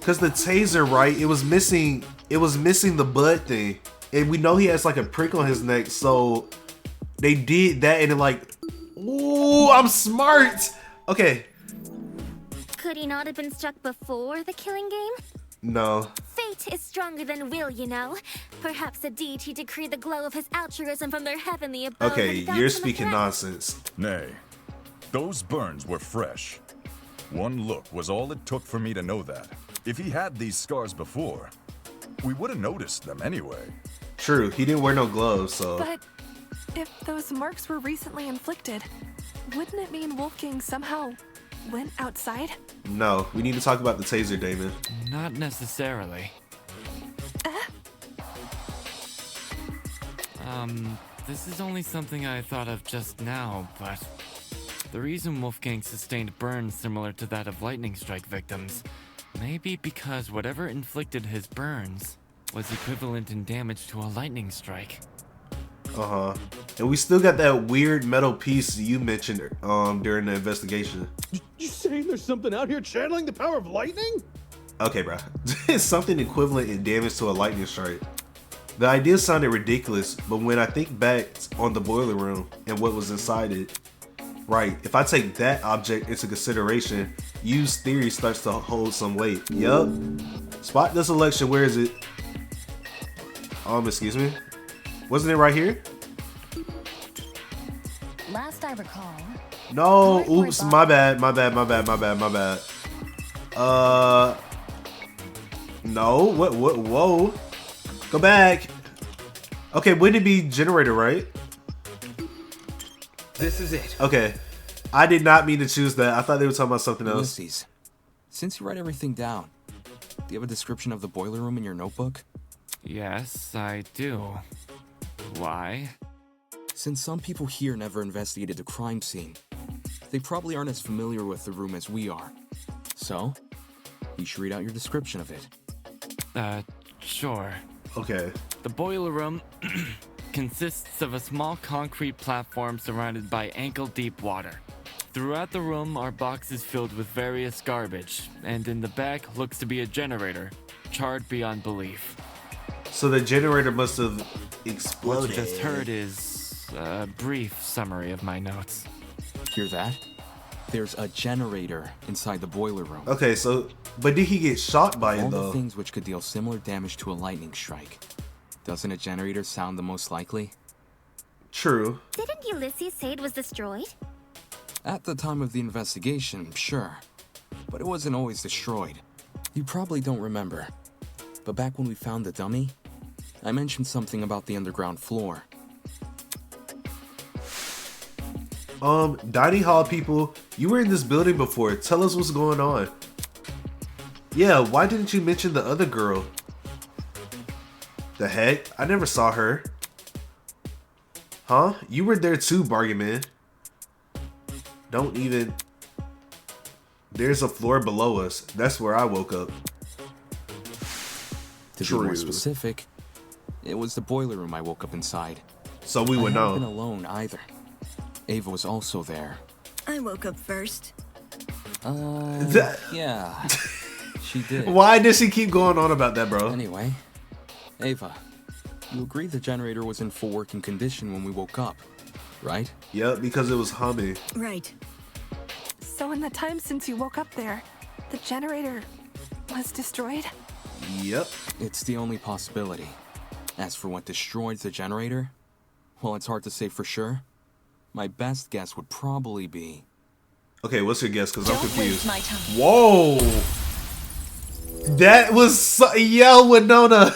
Cause the taser, right? It was missing the bud thing. And we know he has like a prick on his neck, so they did that and it like, ooh, I'm smart. Okay. Could he not have been struck before the killing game? No. Fate is stronger than will, you know. Perhaps a deity decreed the glow of his altruism from their heavenly abode. Okay, and felt you're him a speaking threat. nonsense. Nay, those burns were fresh. One look was all it took for me to know that. If he had these scars before, we would have noticed them anyway. True, he didn't wear no gloves, so. But if those marks were recently inflicted, wouldn't it mean Wolfgang somehow went outside? No, we need to talk about the taser, Damon. Not necessarily. This is only something I thought of just now, but the reason Wolfgang sustained burns similar to that of lightning strike victims may be because whatever inflicted his burns was equivalent in damage to a lightning strike. Uh-huh. And we still got that weird metal piece you mentioned during the investigation. You saying there's something out here channeling the power of lightning? Okay, bro. It's something equivalent in damage to a lightning strike. The idea sounded ridiculous, but when I think back on the boiler room and what was inside it, right, if I take that object into consideration, Yu's theory starts to hold some weight. Yup. Spot the selection, where is it? Excuse me? Wasn't it right here? Last last I recall. No, oops, my bad. No, what, whoa. Go back. Okay, wouldn't it be generator, right? This is it. Okay. I did not mean to choose that. I thought they were talking about something else. Ulysses, since you write everything down, do you have a description of the boiler room in your notebook? Yes, I do. Why? Since some people here never investigated the crime scene, they probably aren't as familiar with the room as we are. So, you should read out your description of it. Sure. Okay. The boiler room consists of a small concrete platform surrounded by ankle-deep water. Throughout the room are boxes filled with various garbage, and in the back looks to be a generator, charred beyond belief. So the generator must have exploded. What you just heard is a brief summary of my notes. Hear that? There's a generator inside the boiler room. Okay, so, but did he get shot by it though? All the things which could deal similar damage to a lightning strike. Doesn't a generator sound the most likely? True. Didn't Ulysses say it was destroyed? At the time of the investigation, sure. But it wasn't always destroyed. You probably don't remember. But back when we found the dummy, I mentioned something about the underground floor. Dining hall people, you were in this building before. Tell us what's going on. Yeah, why didn't you mention the other girl? The heck? I never saw her. Huh? You were there too, Bargain Man. Don't even... There's a floor below us. That's where I woke up. To be more specific, it was the boiler room I woke up inside. So we would know. I hadn't been alone either. Ava was also there. I woke up first. Yeah. She did. Why does she keep going on about that, bro? Anyway, Ava, you agreed the generator was in full working condition when we woke up, right? Yep, because it was humming. Right. So in the time since you woke up there, the generator was destroyed? Yep. It's the only possibility. As for what destroyed the generator, well, it's hard to say for sure. My best guess would probably be... Okay, what's your guess? Because I'm confused. My time. Whoa! That was so... Yo, Winona!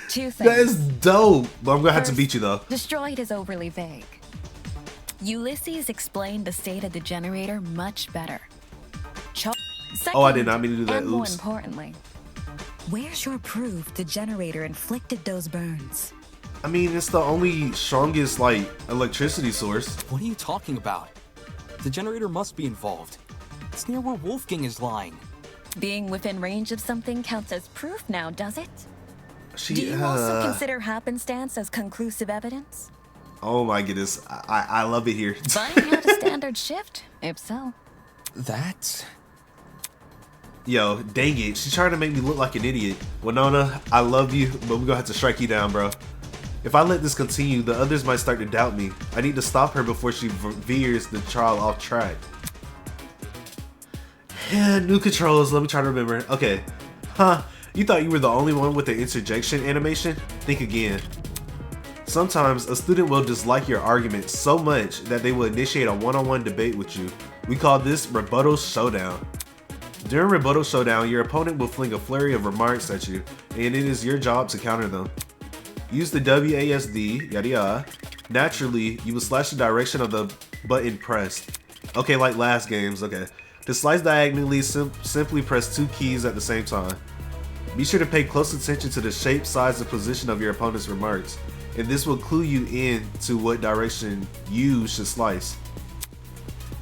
Two things. That is dope. But I'm gonna have to beat you though. Destroyed is overly vague. Ulysses explained the state of the generator much better. Oh, I did not mean to do that. And more Oops. importantly, where's your proof the generator inflicted those burns? I mean, it's the only strongest, like, electricity source. What are you talking about? The generator must be involved. It's near where Wolfgang is lying. Being within range of something counts as proof now, does it? Do you also consider happenstance as conclusive evidence? Oh my goodness. I love it here. Buying out a standard shift? If so. That? Yo, dang it. She's trying to make me look like an idiot. Winona, I love you, but we're gonna have to strike you down, bro. If I let this continue, the others might start to doubt me. I need to stop her before she veers the trial off track. Yeah, new controls. Let me try to remember. Okay. Huh. You thought you were the only one with the interjection animation? Think again. Sometimes a student will dislike your argument so much that they will initiate a one-on-one debate with you. We call this Rebuttal Showdown. During Rebuttal Showdown, your opponent will fling a flurry of remarks at you, and it is your job to counter them. Use the WASD, yada yada. Naturally, you will slash the direction of the button pressed. Okay, like last games, okay. To slice diagonally, simply press two keys at the same time. Be sure to pay close attention to the shape, size, and position of your opponent's remarks, and this will clue you in to what direction you should slice.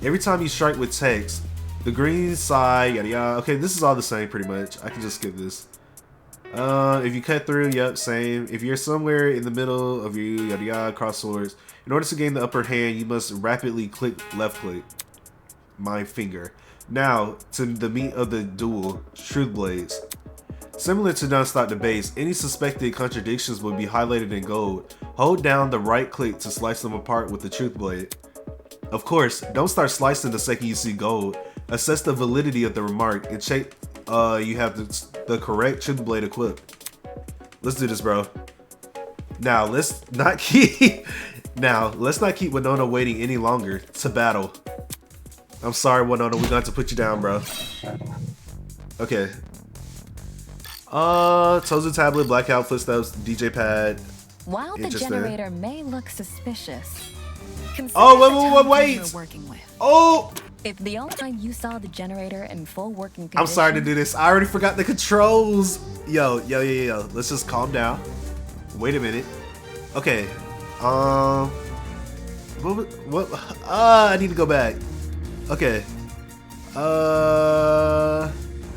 Every time you strike with text, the green side, yada yada. Okay, this is all the same pretty much. I can just skip this. If you cut through, yep, same. If you're somewhere in the middle of your yada yada cross swords, in order to gain the upper hand, you must rapidly click left click. My finger. Now, to the meat of the duel, Truth Blades. Similar to non-stop debates, any suspected contradictions will be highlighted in gold. Hold down the right click to slice them apart with the Truth Blade. Of course, don't start slicing the second you see gold. Assess the validity of the remark and check you have the correct Truth Blade equipped. Let's do this, bro. Now, let's not keep... Now, let's not keep Winona waiting any longer to battle. I'm sorry, Winona. We're going to have to put you down, bro. Okay. Tozu tablet, blackout, footsteps, DJ pad. While the generator may look suspicious, oh, wait. Oh! If the only time you saw the generator in full working condition, I'm sorry to do this. I already forgot the controls. Yo. Let's just calm down. Wait a minute. Okay. What? I need to go back. Okay. How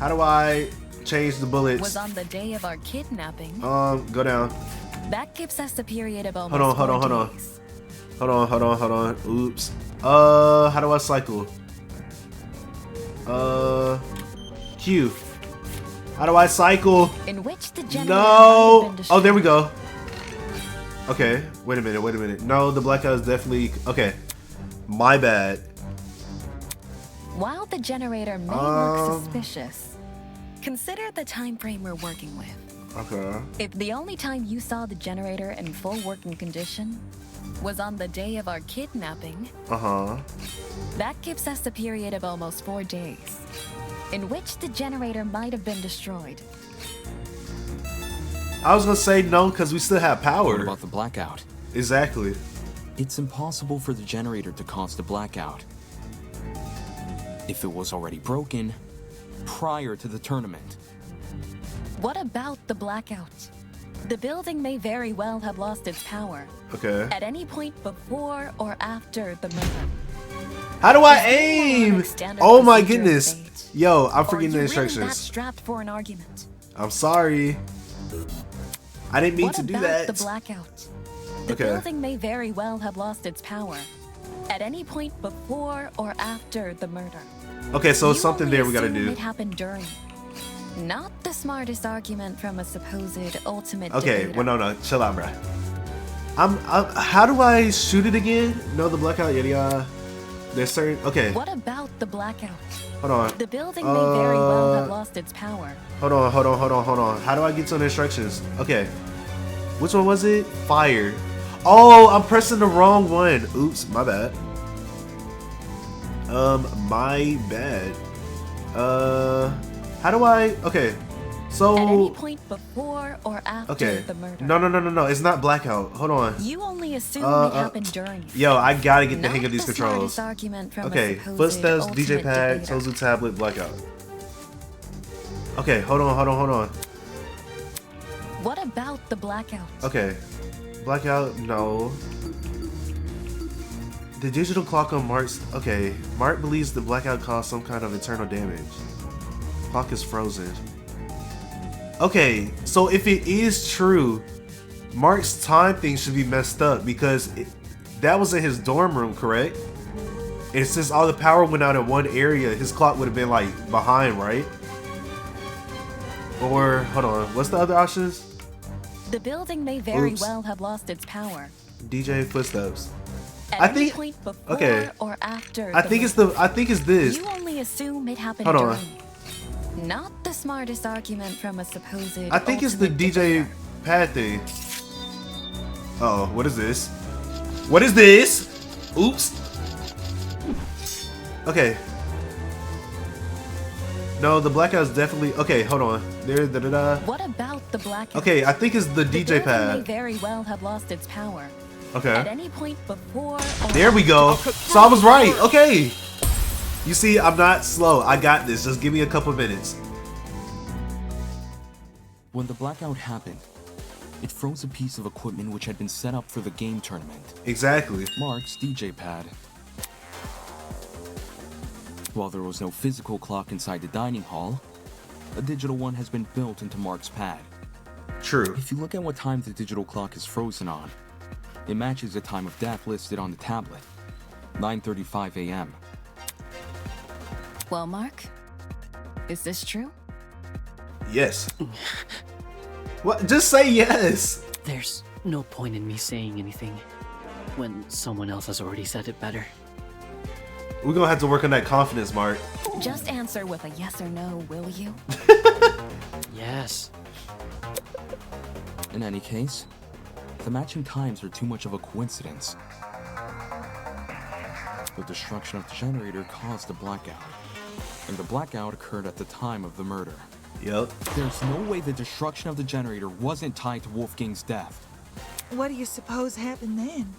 do I change the bullets? Was on the day of our kidnapping. Go down. That gives us a period of almost Hold on. Oops. How do I cycle? Q. How do I cycle? In which the generator No. Oh, there we go. Okay. Wait a minute. No, the blackout is definitely okay. My bad. While the generator may look suspicious, consider the time frame we're working with. Okay. If the only time you saw the generator in full working condition was on the day of our kidnapping, that gives us a period of almost 4 days, in which the generator might have been destroyed. I was gonna say no, because we still have power. What about the blackout? Exactly. It's impossible for the generator to cause the blackout if it was already broken prior to the tournament. What about the blackout? The building may very well have lost its power. Okay. At any point before or after the murder. How do I aim? Oh my goodness. Yo, I'm forgetting the instructions. Really that strapped for an argument? I'm sorry. I didn't mean what to do about that. The blackout? The building may very well have lost its power. At any point before or after the murder. Okay, so it's something there we gotta do. It happened during. Not the smartest argument from a supposed ultimate Okay, debater. well, no, chill out, bruh. How do I shoot it again? No, the blackout, yada. There's certain, okay. What about the blackout? Hold on. The building may very well have lost its power. Hold on. How do I get to the instructions? Okay. Which one was it? Fire. Oh, I'm pressing the wrong one. Oops, my bad. My bad. How do I? Okay, so. At any point before or after the murder. No. It's not blackout. Hold on. You only assume it happened during. Yo, I gotta get the hang of these controls. Okay, footsteps, DJ pad, Tozu tablet, blackout. Okay, hold on. What about the blackout? Okay, blackout. No. The digital clock on Mark's. Okay, Mark believes the blackout caused some kind of internal damage. Clock is frozen. Okay, so if it is true, Mark's time thing should be messed up because that was in his dorm room, correct? And since all the power went out in one area, his clock would have been like behind, right? Or hold on, what's the other options? The building may very well have lost its power. DJ footsteps. At any point before or after. I think it's this. You only assume it happened Hold on. during. Not the smartest argument from a supposed. I think it's the DJ pad thing. Uh oh, what is this? What is this? Oops. Okay. No, the blackout is definitely okay. Hold on. There. What about the blackout? Okay, I think it's the DJ May pad. very well have lost its power. Okay. At any point before. Or There we go. So I was right. Okay. You see, I'm not slow. I got this. Just give me a couple minutes. When the blackout happened, it froze a piece of equipment which had been set up for the game tournament. Exactly. Mark's DJ pad. While there was no physical clock inside the dining hall, a digital one has been built into Mark's pad. True. If you look at what time the digital clock is frozen on, it matches the time of death listed on the tablet, 9:35 a.m. Well, Mark, is this true? Yes. What? Just say yes. There's no point in me saying anything when someone else has already said it better. We're gonna have to work on that confidence, Mark. Just answer with a yes or no, will you? Yes. In any case, The matching times are too much of a coincidence. The destruction of the generator caused a blackout, and the blackout occurred at the time of the murder. Yep. There's no way the destruction of the generator wasn't tied to Wolfgang's death. What do you suppose happened then?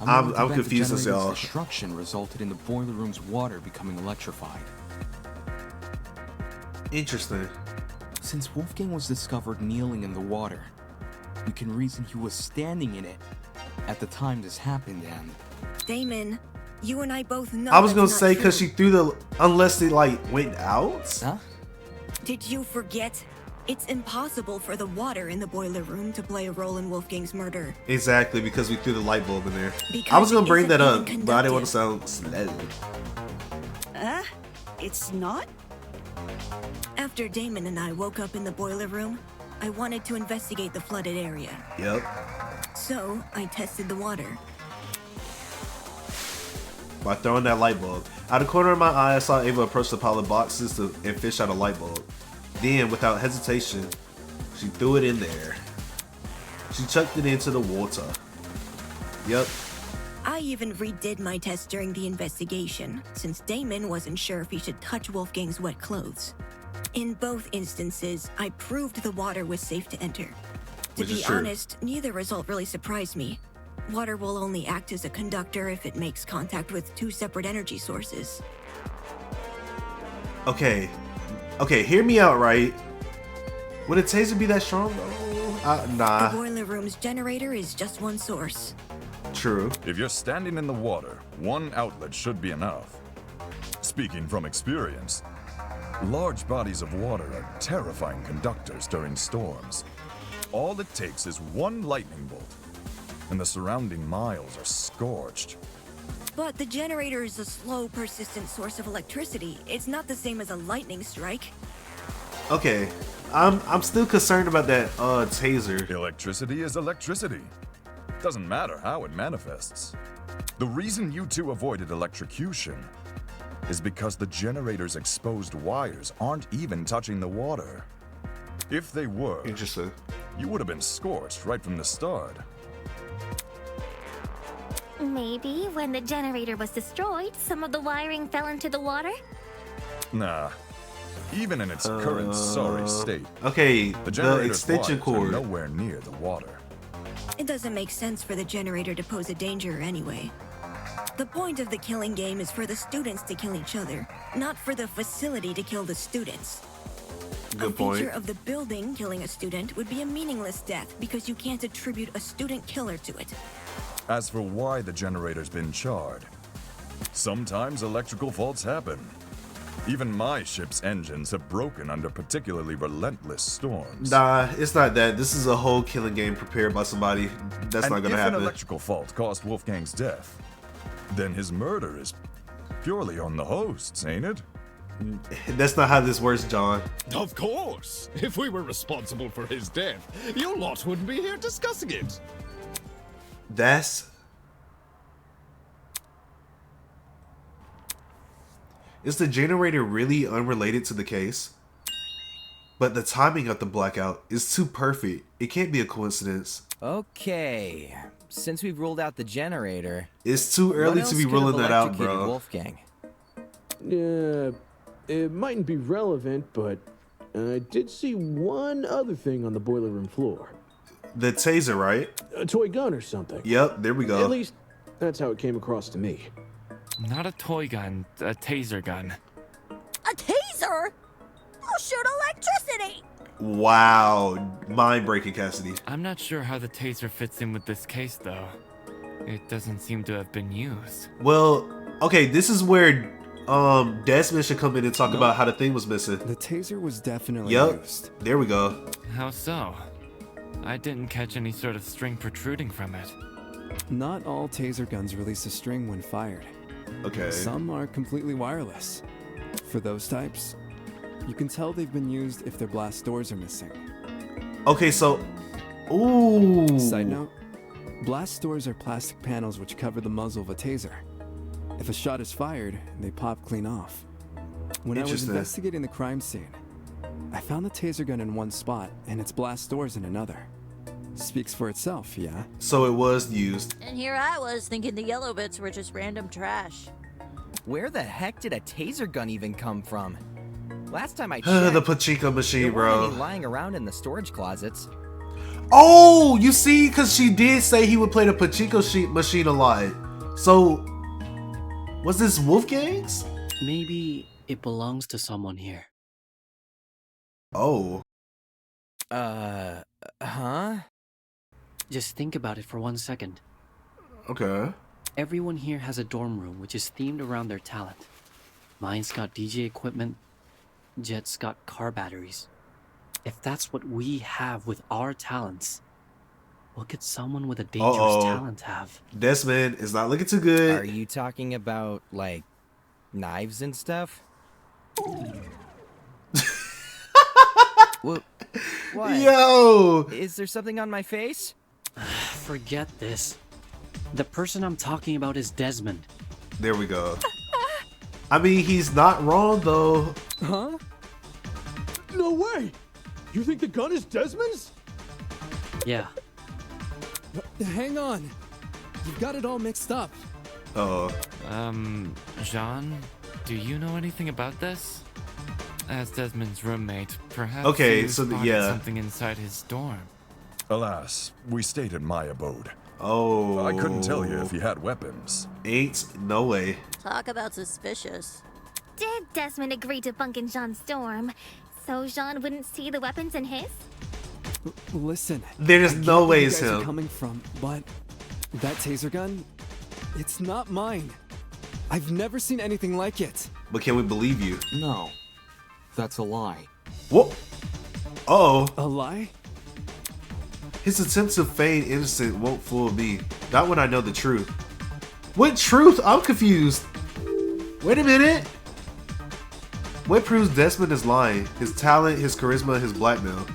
I'm confused as y'all. Destruction resulted in the boiler room's water becoming electrified. Interesting. Since Wolfgang was discovered kneeling in the water, we can reason he was standing in it at the time this happened, and... Damon, you and I both know. I was gonna say because she threw the unless they like went out. Huh? Did you forget? It's impossible for the water in the boiler room to play a role in Wolfgang's murder. Exactly, because we threw the light bulb in there. Because I was gonna bring it that up, isn't but I didn't want to sound slow. It's not? After Damon and I woke up in the boiler room, I wanted to investigate the flooded area. Yep. So, I tested the water. By throwing that light bulb. Out of the corner of my eye, I saw Ava approach the pile of boxes and fish out a light bulb. Then, without hesitation, she threw it in there. She chucked it into the water. Yep. I even redid my test during the investigation, since Damon wasn't sure if he should touch Wolfgang's wet clothes. In both instances, I proved the water was safe to enter. To be honest, neither result really surprised me. Water will only act as a conductor if it makes contact with two separate energy sources. Okay, hear me out, right? Would a taser be that strong though? Nah. The boiler room's generator is just one source. True. If you're standing in the water, one outlet should be enough. Speaking from experience, large bodies of water are terrifying conductors during storms. All it takes is one lightning bolt, and the surrounding miles are scorched. But the generator is a slow, persistent source of electricity. It's not the same as a lightning strike. Okay, I'm still concerned about that taser. Electricity is electricity. Doesn't matter how it manifests. The reason you two avoided electrocution is because the generator's exposed wires aren't even touching the water. If they were, interesting, you would have been scorched right from the start. Maybe when the generator was destroyed, some of the wiring fell into the water? Nah. Even in its current sorry state, okay, the generator's extension wires cord are nowhere near the water. It doesn't make sense for the generator to pose a danger anyway. The point of the killing game is for the students to kill each other, not for the facility to kill the students. Good point. A feature of the building killing a student would be a meaningless death because you can't attribute a student killer to it. As for why the generator's been charred, sometimes electrical faults happen. Even my ship's engines have broken under particularly relentless storms. Nah, it's not that. This is a whole killing game prepared by somebody. That's not gonna happen. If an electrical fault caused Wolfgang's death, then his murder is purely on the hosts, ain't it? That's not how this works, John. Of course. If we were responsible for his death, your lot wouldn't be here discussing it. Is the generator really unrelated to the case? But the timing of the blackout is too perfect. It can't be a coincidence. Okay, since we've ruled out the generator, it's too early to be ruling that out, bro. Wolfgang. Yeah, it mightn't be relevant, but I did see one other thing on the boiler room floor. The taser, right? A toy gun or something. Yep, there we go. At least, that's how it came across to me. Not a toy gun, a taser gun. A taser? I'll shoot electricity! Wow, mind-breaking, Cassidy. I'm not sure how the taser fits in with this case, though. It doesn't seem to have been used. Well, okay, this is where Desmond should come in and talk about how the thing was missing. The taser was definitely used. There we go. How so? I didn't catch any sort of string protruding from it. Not all taser guns release a string when fired. Okay. Some are completely wireless. For those types, you can tell they've been used if their blast doors are missing. Okay, so... Ooh. Side note, blast doors are plastic panels which cover the muzzle of a taser. If a shot is fired, they pop clean off. When I was investigating the crime scene, I found the taser gun in one spot and its blast doors in another. speaks for itself, yeah? So it was used. And here I was thinking the yellow bits were just random trash. Where the heck did a taser gun even come from? Last time I checked, the pachinko machine, there bro. weren't any lying around in the storage closets. Oh, you see, because she did say he would play the pachinko machine a lot. So, was this Wolfgang's? Maybe it belongs to someone here. Oh. Huh? Just think about it for 1 second. Okay. Everyone here has a dorm room which is themed around their talent. Mine's got DJ equipment. Jet's got car batteries. If that's what we have with our talents, what could someone with a dangerous talent have? Desmond is not looking too good. Are you talking about, like, knives and stuff? What? Yo! Is there something on my face? Forget this. The person I'm talking about is Desmond. There we go. I mean, he's not wrong, though. Huh? No way! You think the gun is Desmond's? Yeah. Hang on. You've got it all mixed up. Jean, do you know anything about this? As Desmond's roommate, perhaps okay, you so spotted something inside his dorm. Alas, we stayed in my abode. Oh. I couldn't tell you if he had weapons. Ain't no way. Talk about suspicious. Did Desmond agree to bunk in Jean's dorm so Jean wouldn't see the weapons in his? Listen. There's no way it's him. him. Coming from, but that taser gun, it's not mine. I've never seen anything like it. But can we believe you? No. That's a lie. What? Uh-oh. A lie? His attempt to feign innocent won't fool me. Not when I know the truth. What truth? I'm confused. Wait a minute. What proves Desmond is lying? His talent, his charisma, his blackmail.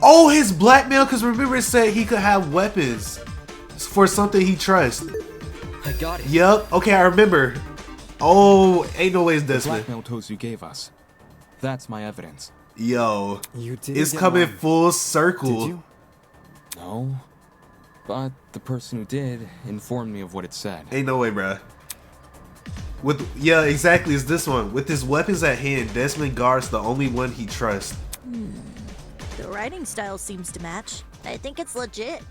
Oh, his blackmail, because remember it said he could have weapons for something he trusts. I got it. Yep. Okay, I remember. Oh, ain't no way it's Desmond. The blackmail tools you gave us. That's my evidence. Yo, you did. It's coming full circle. Did you? No. But the person who did informed me of what it said. Ain't no way, bruh. Yeah, exactly. It's this one. With his weapons at hand, Desmond guards the only one he trusts. The writing style seems to match. I think it's legit.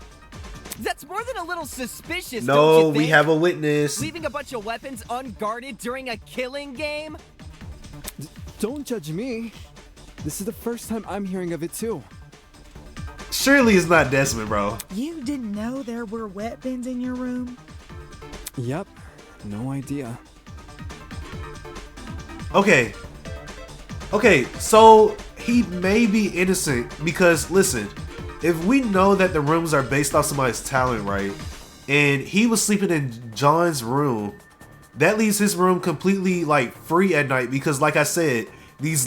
That's more than a little suspicious, No, don't you think? we have a witness. Leaving a bunch of weapons unguarded during a killing game? Don't judge me. This is the first time I'm hearing of it too. Surely it's not Desmond, bro. You didn't know there were weapons in your room? Yep. No idea. Okay, so he may be innocent because, listen, if we know that the rooms are based off somebody's talent, right, and he was sleeping in John's room, that leaves his room completely, like, free at night because, like I said, these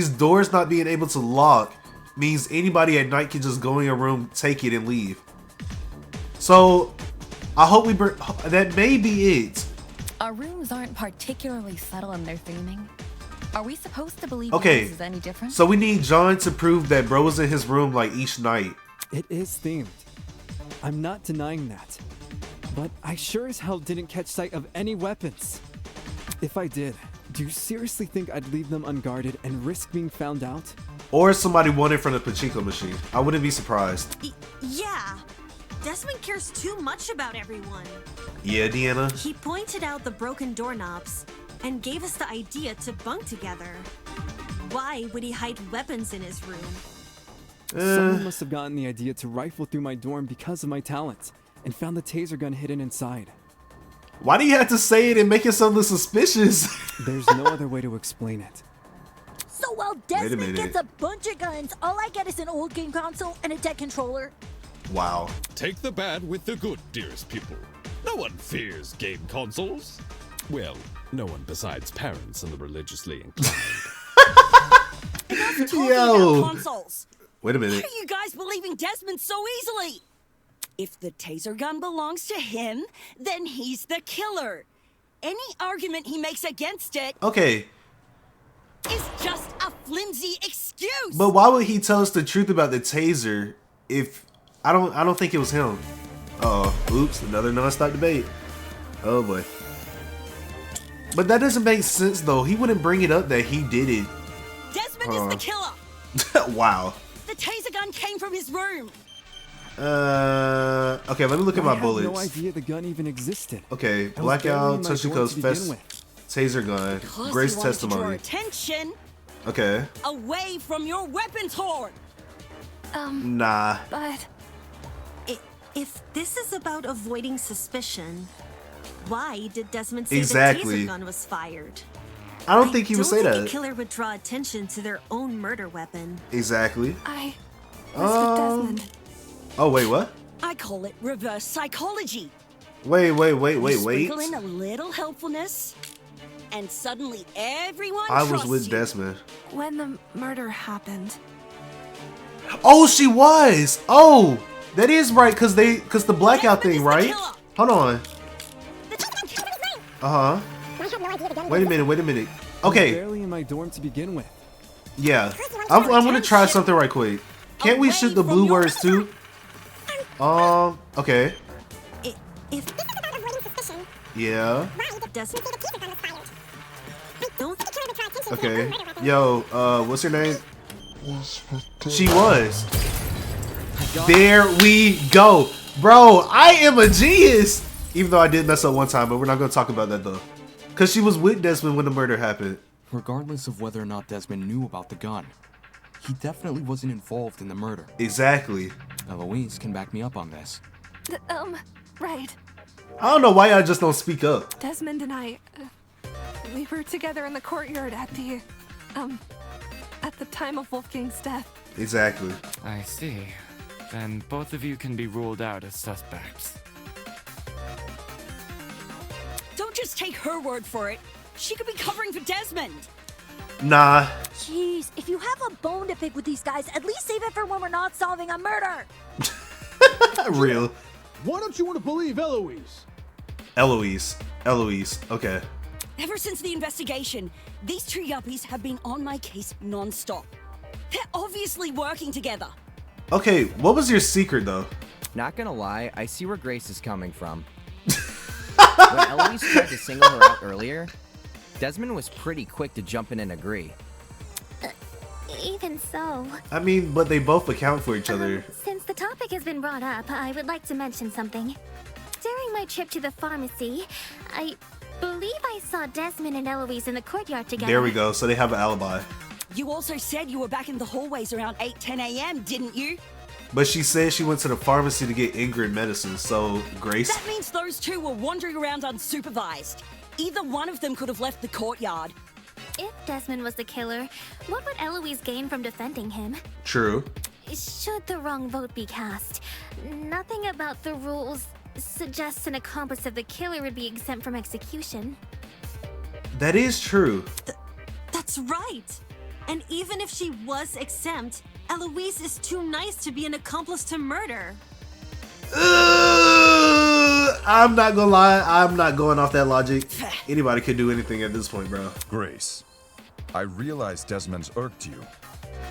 doors not being able to lock means anybody at night can just go in your room, take it, and leave. So, I hope that may be it. Our rooms aren't particularly subtle in their theming. Are we supposed to believe Okay, this is any different? So we need John to prove that bro was in his room like each night. It is themed. I'm not denying that. But I sure as hell didn't catch sight of any weapons. If I did, do you seriously think I'd leave them unguarded and risk being found out? Or somebody wanted from the pachinko machine. I wouldn't be surprised. Yeah. Desmond cares too much about everyone. Yeah, Deanna? He pointed out the broken doorknobs and gave us the idea to bunk together. Why would he hide weapons in his room? Someone must have gotten the idea to rifle through my dorm because of my talent and found the taser gun hidden inside. Why do you have to say it and make it sound suspicious? There's no other way to explain it. So while Desmond gets a bunch of guns, all I get is an old game console and a dead controller. Wow. Take the bad with the good, dearest people. No one fears game consoles. Well, no one besides parents and the religiously inclined. Yo. About consoles. Wait a Why minute. are you guys believing Desmond so easily? If the taser gun belongs to him, then he's the killer. Any argument he makes against it Okay, is just a flimsy excuse. but why would he tell us the truth about the taser if I don't think it was him. Oops, another non-stop debate. Oh boy. But that doesn't make sense though. He wouldn't bring it up that he did it. Desmond is the killer. Wow. The taser gun came from his room. Okay, let me look at my bullets. I had no idea the gun even existed. Okay, Blackout, Toshiko's taser gun, Grace testimony. To draw attention. Okay. Away from your weapons hoard. Nah. But if this is about avoiding suspicion, why did Desmond say the taser gun was fired? I don't think he would say that. A killer would draw attention to their own murder weapon. Exactly. I was with Desmond. Oh wait, what? I call it reverse psychology. Wait. Sprinkle in a little helpfulness, and suddenly everyone I was trusts with you. Desmond. When the murder happened. Oh, she was. Oh, that is right, cause the blackout thing, right? Hold on. Wait a minute. Okay. I was barely in my dorm to begin with. Yeah, I'm gonna try something right quick. Can't we shoot the blue words too? Okay. If yeah. Desmond. Don't Okay. Yo, what's her name? She was. There we go. Bro, I am a genius. Even though I did mess up one time, but we're not gonna talk about that though. Cause she was with Desmond when the murder happened. Regardless of whether or not Desmond knew about the gun, he definitely wasn't involved in the murder. Exactly. Eloise can back me up on this. Right. I don't know why y'all just don't speak up. Desmond and I, we were together in the courtyard at the time of Wolfgang's death. Exactly. I see. Then both of you can be ruled out as suspects. Don't just take her word for it. She could be covering for Desmond. Nah. Jeez, if you have a bone to pick with these guys, at least save it for when we're not solving a murder. Real. Why don't you want to believe Eloise? Eloise. Okay. Ever since the investigation, these two yuppies have been on my case non-stop. They're obviously working together. Okay, what was your secret though? Not gonna lie, I see where Grace is coming from. When Eloise tried to single her out earlier, Desmond was pretty quick to jump in and agree. Even so. I mean, but they both account for each other. Since the topic has been brought up, I would like to mention something. During my trip to the pharmacy, I believe I saw Desmond and Eloise in the courtyard together. There we go, so they have an alibi. You also said you were back in the hallways around 8-10 a.m., didn't you? But she said she went to the pharmacy to get Ingrid medicine, so Grace... That means those two were wandering around unsupervised. Either one of them could have left the courtyard. If Desmond was the killer, what would Eloise gain from defending him? True. Should the wrong vote be cast, nothing about the rules suggests an accomplice of the killer would be exempt from execution. That is true. That's right. And even if she was exempt, Eloise is too nice to be an accomplice to murder. I'm not gonna lie, I'm not going off that logic. Anybody could do anything at this point, bro. Grace, I realize Desmond's irked you,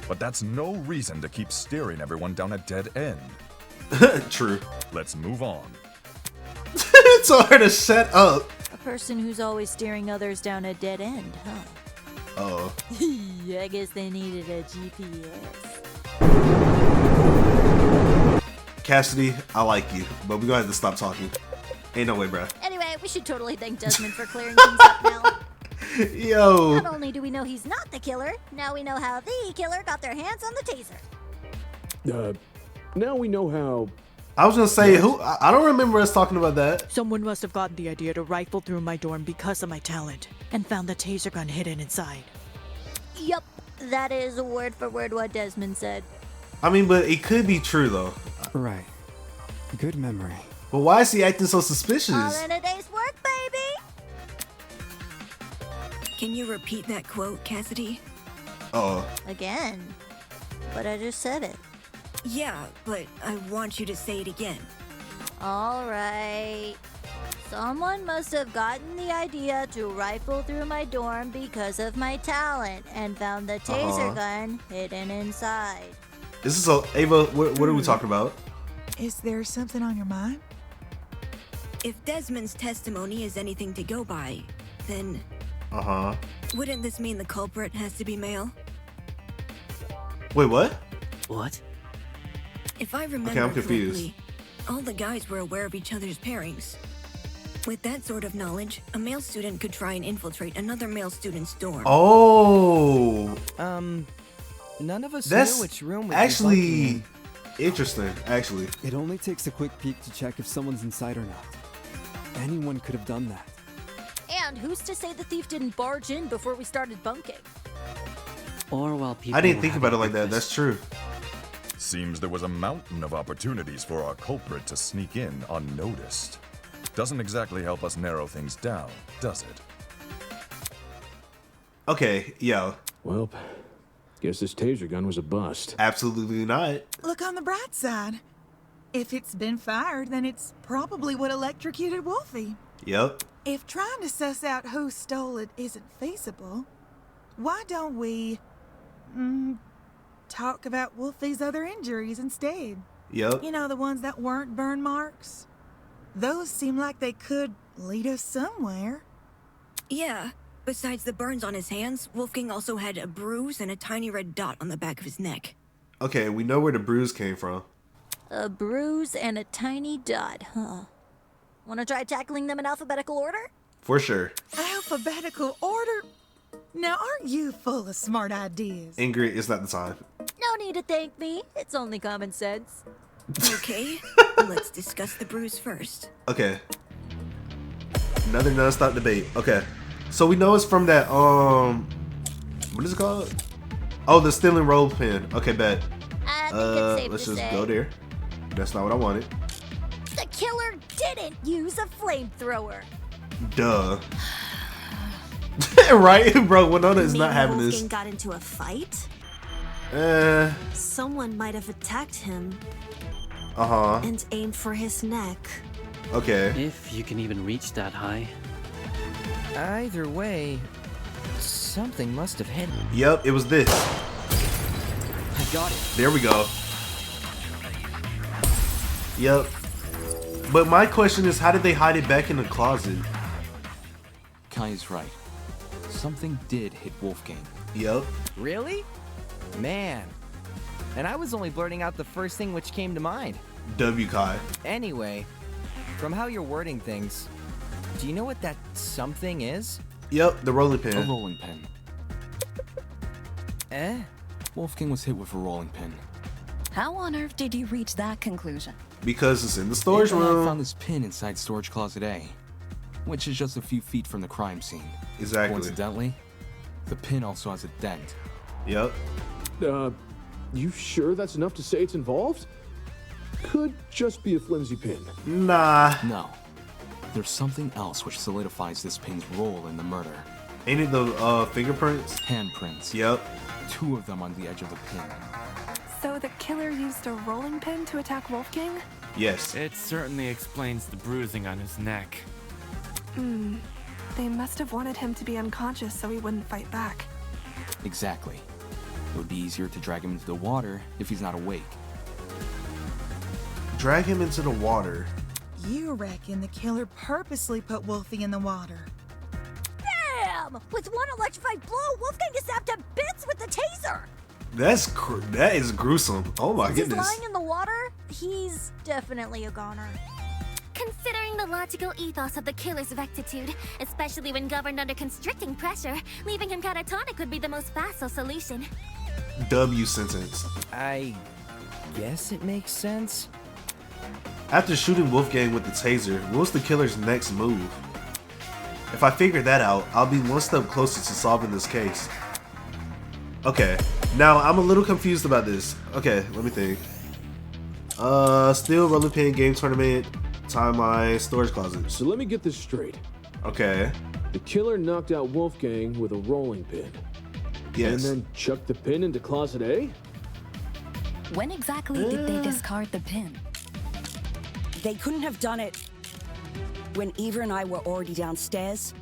but that's no reason to keep steering everyone down a dead end. True. Let's move on. Tell her to shut up. A person who's always steering others down a dead end, huh? Oh. I guess they needed a GPS. Cassidy, I like you, but we're gonna have to stop talking. Ain't no way, bro. Anyway, we should totally thank Desmond for clearing things up now. Yo. Not only do we know he's not the killer, now we know how the killer got their hands on the taser. Now we know how... I was gonna say, I don't remember us talking about that. Someone must have gotten the idea to rifle through my dorm because of my talent, and found the taser gun hidden inside. Yup, that is word for word what Desmond said. I mean, but it could be true, though. Right. Good memory. But why is he acting so suspicious? All in a day's work, baby! Can you repeat that quote, Cassidy? Uh-oh. Again. But I just said it. Yeah, but I want you to say it again. Alright. Someone must have gotten the idea to rifle through my dorm because of my talent and found the taser gun hidden inside. Is this so, Ava? What are we talking about? Is there something on your mind? If Desmond's testimony is anything to go by, then... Wouldn't this mean the culprit has to be male? Wait, what? What? If I remember Okay, I'm confused. correctly, all the guys were aware of each other's pairings. With that sort of knowledge, a male student could try and infiltrate another male student's dorm. Oh. None of us That's knew which room was actually interesting, actually. It only takes a quick peek to check if someone's inside or not. Anyone could have done that. And who's to say the thief didn't barge in before we started bunking? Or while people. I didn't think about it like that. That's true. Seems there was a mountain of opportunities for our culprit to sneak in unnoticed. Doesn't exactly help us narrow things down, does it? Okay, yo. Well, guess this taser gun was a bust. Absolutely not. Look on the bright side. If it's been fired, then it's probably what electrocuted Wolfie. Yep. If trying to suss out who stole it isn't feasible, why don't we talk about Wolfie's other injuries instead? Yep. You know, the ones that weren't burn marks? Those seem like they could lead us somewhere. Yeah. Besides the burns on his hands, Wolfgang also had a bruise and a tiny red dot on the back of his neck. Okay, we know where the bruise came from. A bruise and a tiny dot, huh? Wanna try tackling them in alphabetical order? For sure. Alphabetical order? Now, aren't you full of smart ideas? Ingrid, it's not the time. No need to thank me. It's only common sense. Okay, let's discuss the bruise first. Okay. Another non-stop debate. Okay. So we know it's from that, what is it called? Oh, the stealing roll pin. Okay, bet. I think it's safe Let's to just say go there. That's not what I wanted. the killer didn't use a flamethrower. Duh. Right? Bro, Winona is not having Wolfgang this. got into a fight? Someone might have attacked him and aimed for his neck. Okay. If you can even reach that high. Either way, something must have hit him. Yep, it was this. I got it. There we go. Yep. But my question is, how did they hide it back in the closet? Kai's right. Something did hit Wolfgang. Yep. Really? Man. And I was only blurting out the first thing which came to mind. W. Kai. Anyway, from how you're wording things, do you know what that something is? Yep, the rolling pin. A rolling pin. Eh? Wolfgang was hit with a rolling pin. How on earth did you reach that conclusion? Because it's in the storage Ava room. found this pin inside storage closet A, which is just a few feet from the crime scene. Exactly. Coincidentally, the pin also has a dent. Yep. You sure that's enough to say it's involved? Could just be a flimsy pin. Nah. No. There's something else which solidifies this pin's role in the murder. Ain't it the fingerprints? Handprints. Yep. 2 of them on the edge of the pin. So the killer used a rolling pin to attack Wolfgang? Yes. It certainly explains the bruising on his neck. They must have wanted him to be unconscious so he wouldn't fight back. Exactly. It would be easier to drag him into the water if he's not awake. Drag him into the water. You reckon the killer purposely put Wolfie in the water? Damn! With one electrified blow, Wolfgang is zapped to bits with the taser! That is gruesome. Oh my Since he's goodness. lying in the water, he's definitely a goner. Considering the logical ethos of the killer's rectitude, especially when governed under constricting pressure, leaving him catatonic would be the most facile solution. W sentence. I guess it makes sense. After shooting Wolfgang with the taser, what's the killer's next move? If I figure that out, I'll be one step closer to solving this case. Okay, now I'm a little confused about this. Okay, let me think. Steel rolling pin game tournament, timeline, storage closet. So let me get this straight. Okay. The killer knocked out Wolfgang with a rolling pin. Yes. And then chucked the pin into closet A? When exactly did they discard the pin? They couldn't have done it when Eva and I were already downstairs.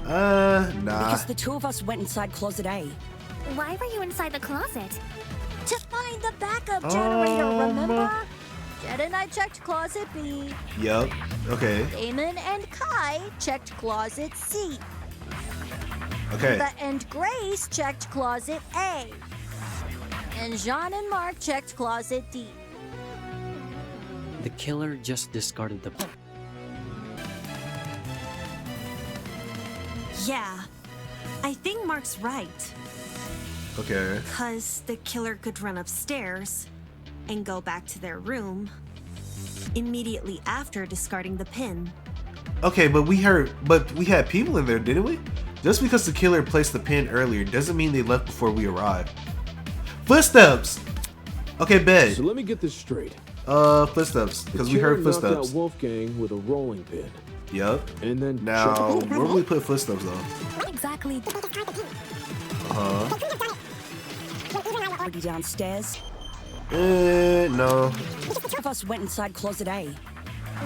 Nah. Because the 2 of us went inside closet A. Why were you inside the closet? To find the backup generator, remember? Jet and I checked closet B. Yup. Okay. Damon and Kai checked closet C. Okay. Eva and Grace checked closet A. And Jean and Mark checked closet D. The killer just discarded the... Yeah, I think Mark's right. Okay. Because the killer could run upstairs and go back to their room immediately after discarding the pin. Okay, but we had people in there, didn't we? Just because the killer placed the pin earlier doesn't mean they left before we arrived. Footsteps! Okay, bet. So let me get this straight. Footsteps, because we heard footsteps. Knocked out Wolfgang with a rolling pin. Yup. And then now, where will we put footsteps though? Exactly. Already downstairs. No. Two of us went inside closet A.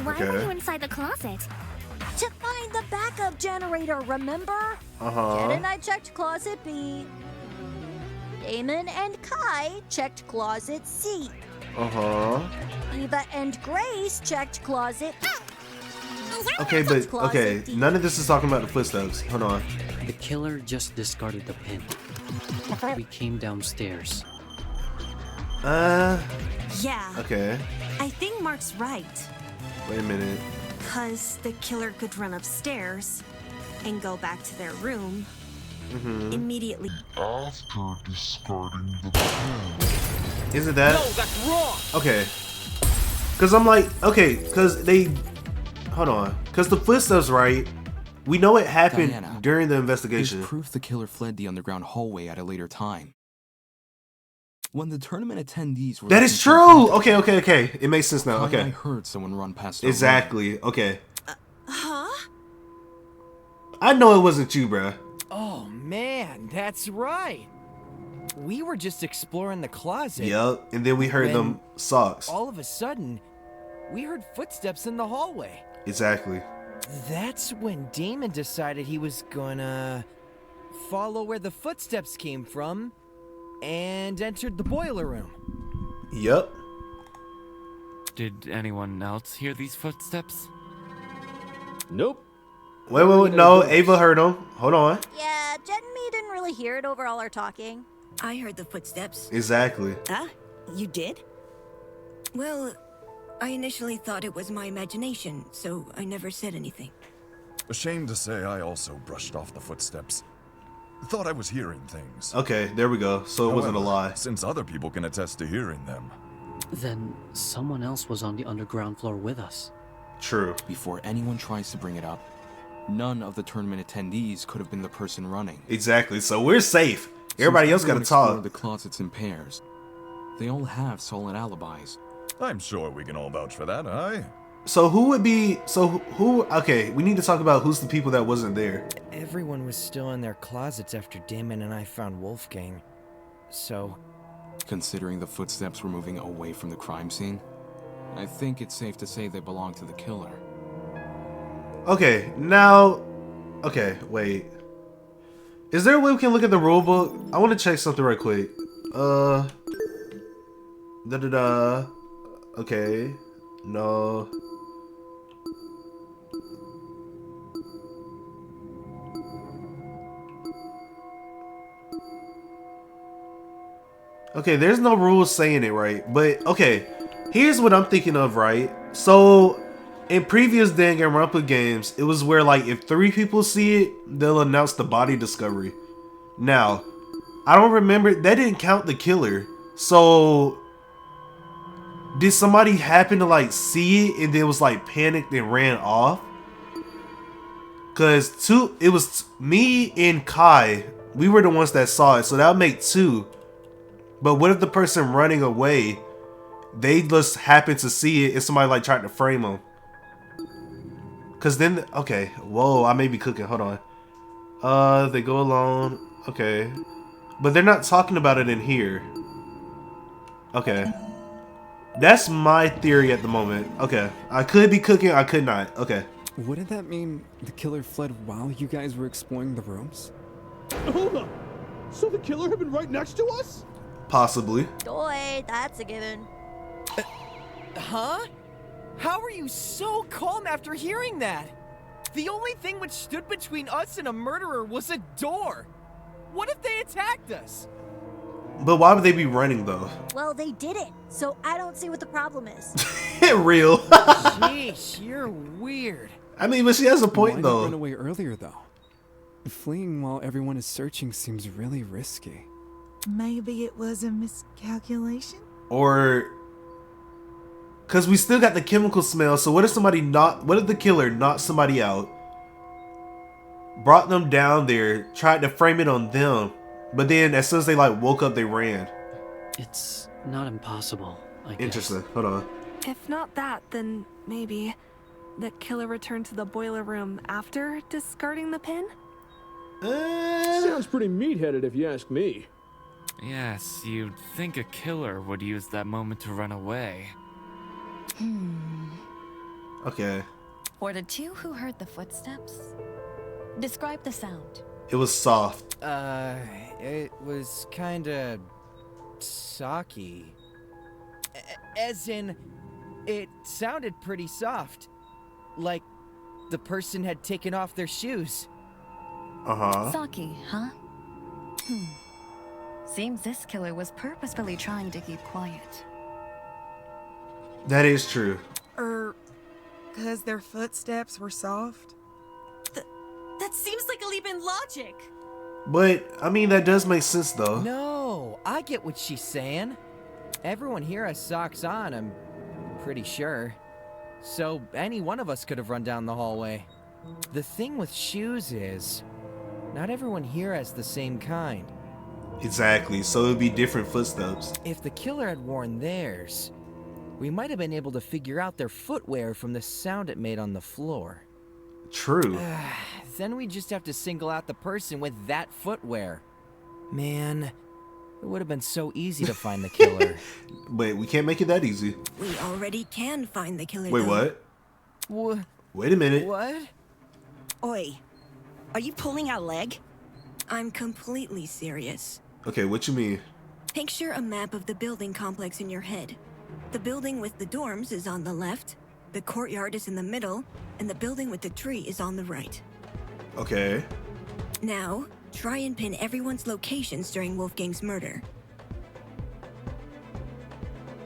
Why were you inside the closet? To find the backup generator, remember? Jet and I checked closet B. Damon and Kai checked closet C. Eva and Grace checked closet. Okay, but okay, none of this is talking about the footsteps. Hold on. The killer just discarded the pin. We came downstairs. Yeah. Okay. I think Mark's right. Wait a minute. Because the killer could run upstairs and go back to their room immediately after discarding the pin. Isn't that? No, that's wrong. Okay. Because I'm like, okay, because they. Hold on. Because the footsteps, right? We know it happened Diana, during the investigation. There's proof the killer fled the underground hallway at a later time. When the tournament attendees were... That is true! Okay. It makes sense now. Okay. I heard someone run past... Exactly. Okay. Huh? I know it wasn't you, bruh. Oh, man, that's right. We were just exploring the closet. Yup, and then we heard them socks. All of a sudden, we heard footsteps in the hallway. Exactly. That's when Damon decided he was gonna follow where the footsteps came from and entered the boiler room. Yup. Did anyone else hear these footsteps? Nope. Wait, no, Ava heard them. Hold on. Yeah, Jet and me didn't really hear it over all our talking. I heard the footsteps. Exactly. Huh? You did? Well, I initially thought it was my imagination, so I never said anything. Ashamed to say, I also brushed off the footsteps. Thought I was hearing things. Okay, there we go. So it wasn't a lie. Since other people can attest to hearing them. Then someone else was on the underground floor with us. True. Before anyone tries to bring it up, none of the tournament attendees could have been the person running. Exactly. So we're safe. Everybody else got to talk. The closets in pairs. They all have solid alibis. I'm sure we can all vouch for that, aye? So who would be... So who... Okay, we need to talk about who's the people that wasn't there. Everyone was still in their closets after Damon and I found Wolfgang. So... Considering the footsteps were moving away from the crime scene, I think it's safe to say they belong to the killer. Okay, now... Okay, wait. Is there a way we can look at the rulebook? I want to check something right quick. Okay. No. Okay, there's no rules saying it, right? But, okay. Here's what I'm thinking of, right? So, in previous Danganronpa games, it was where, like, if 3 people see it, they'll announce the body discovery. Now, I don't remember. That didn't count the killer. So... did somebody happen to like see it and then was like panicked and ran off? Cause it was me and Kai. We were the ones that saw it, so that would make 2. But what if the person running away, they just happened to see it and somebody like tried to frame them? Cause then, okay, whoa, I may be cooking. Hold on. They go alone. Okay, but they're not talking about it in here. Okay. That's my theory at the moment. Okay. I could be cooking, I could not. Okay. Wouldn't that mean the killer fled while you guys were exploring the rooms? Hold up! So the killer had been right next to us? Possibly. Boy, that's a given. Huh? How are you so calm after hearing that? The only thing which stood between us and a murderer was a door. What if they attacked us? But why would they be running though? Well, they did it, so I don't see what the problem is. Real. Sheesh, you're weird. I mean, but she has a point Why though. not run away earlier though? Fleeing while everyone is searching seems really risky. Maybe it was a miscalculation? Or because we still got the chemical smell, so what if the killer knocked somebody out, brought them down there, tried to frame it on them, but then as soon as they like woke up, they ran? It's not impossible, I guess. Interesting. Hold on. If not that, then maybe the killer returned to the boiler room after discarding the pin? Sounds pretty meat-headed if you ask me. Yes, you'd think a killer would use that moment to run away. Okay. For the two who heard the footsteps, describe the sound. It was soft. It was kinda socky. As in, it sounded pretty soft. Like the person had taken off their shoes. Saki, huh? Seems this killer was purposefully trying to keep quiet. That is true. Because their footsteps were soft? That seems like a leap in logic. But I mean, that does make sense though. No, I get what she's saying. Everyone here has socks on, I'm pretty sure. So any one of us could have run down the hallway. The thing with shoes is, not everyone here has the same kind. Exactly, so it would be different footsteps. If the killer had worn theirs, we might have been able to figure out their footwear from the sound it made on the floor. True. Then we just have to single out the person with that footwear. Man, it would have been so easy to find the killer. But we can't make it that easy. We already can find the killer. Wait, though. what? Wait a minute. What? Oi, are you pulling out leg? I'm completely serious. Okay, what you mean? Picture a map of the building complex in your head. The building with the dorms is on the left, the courtyard is in the middle, and the building with the tree is on the right. Okay. Now, try and pin everyone's locations during Wolfgang's murder.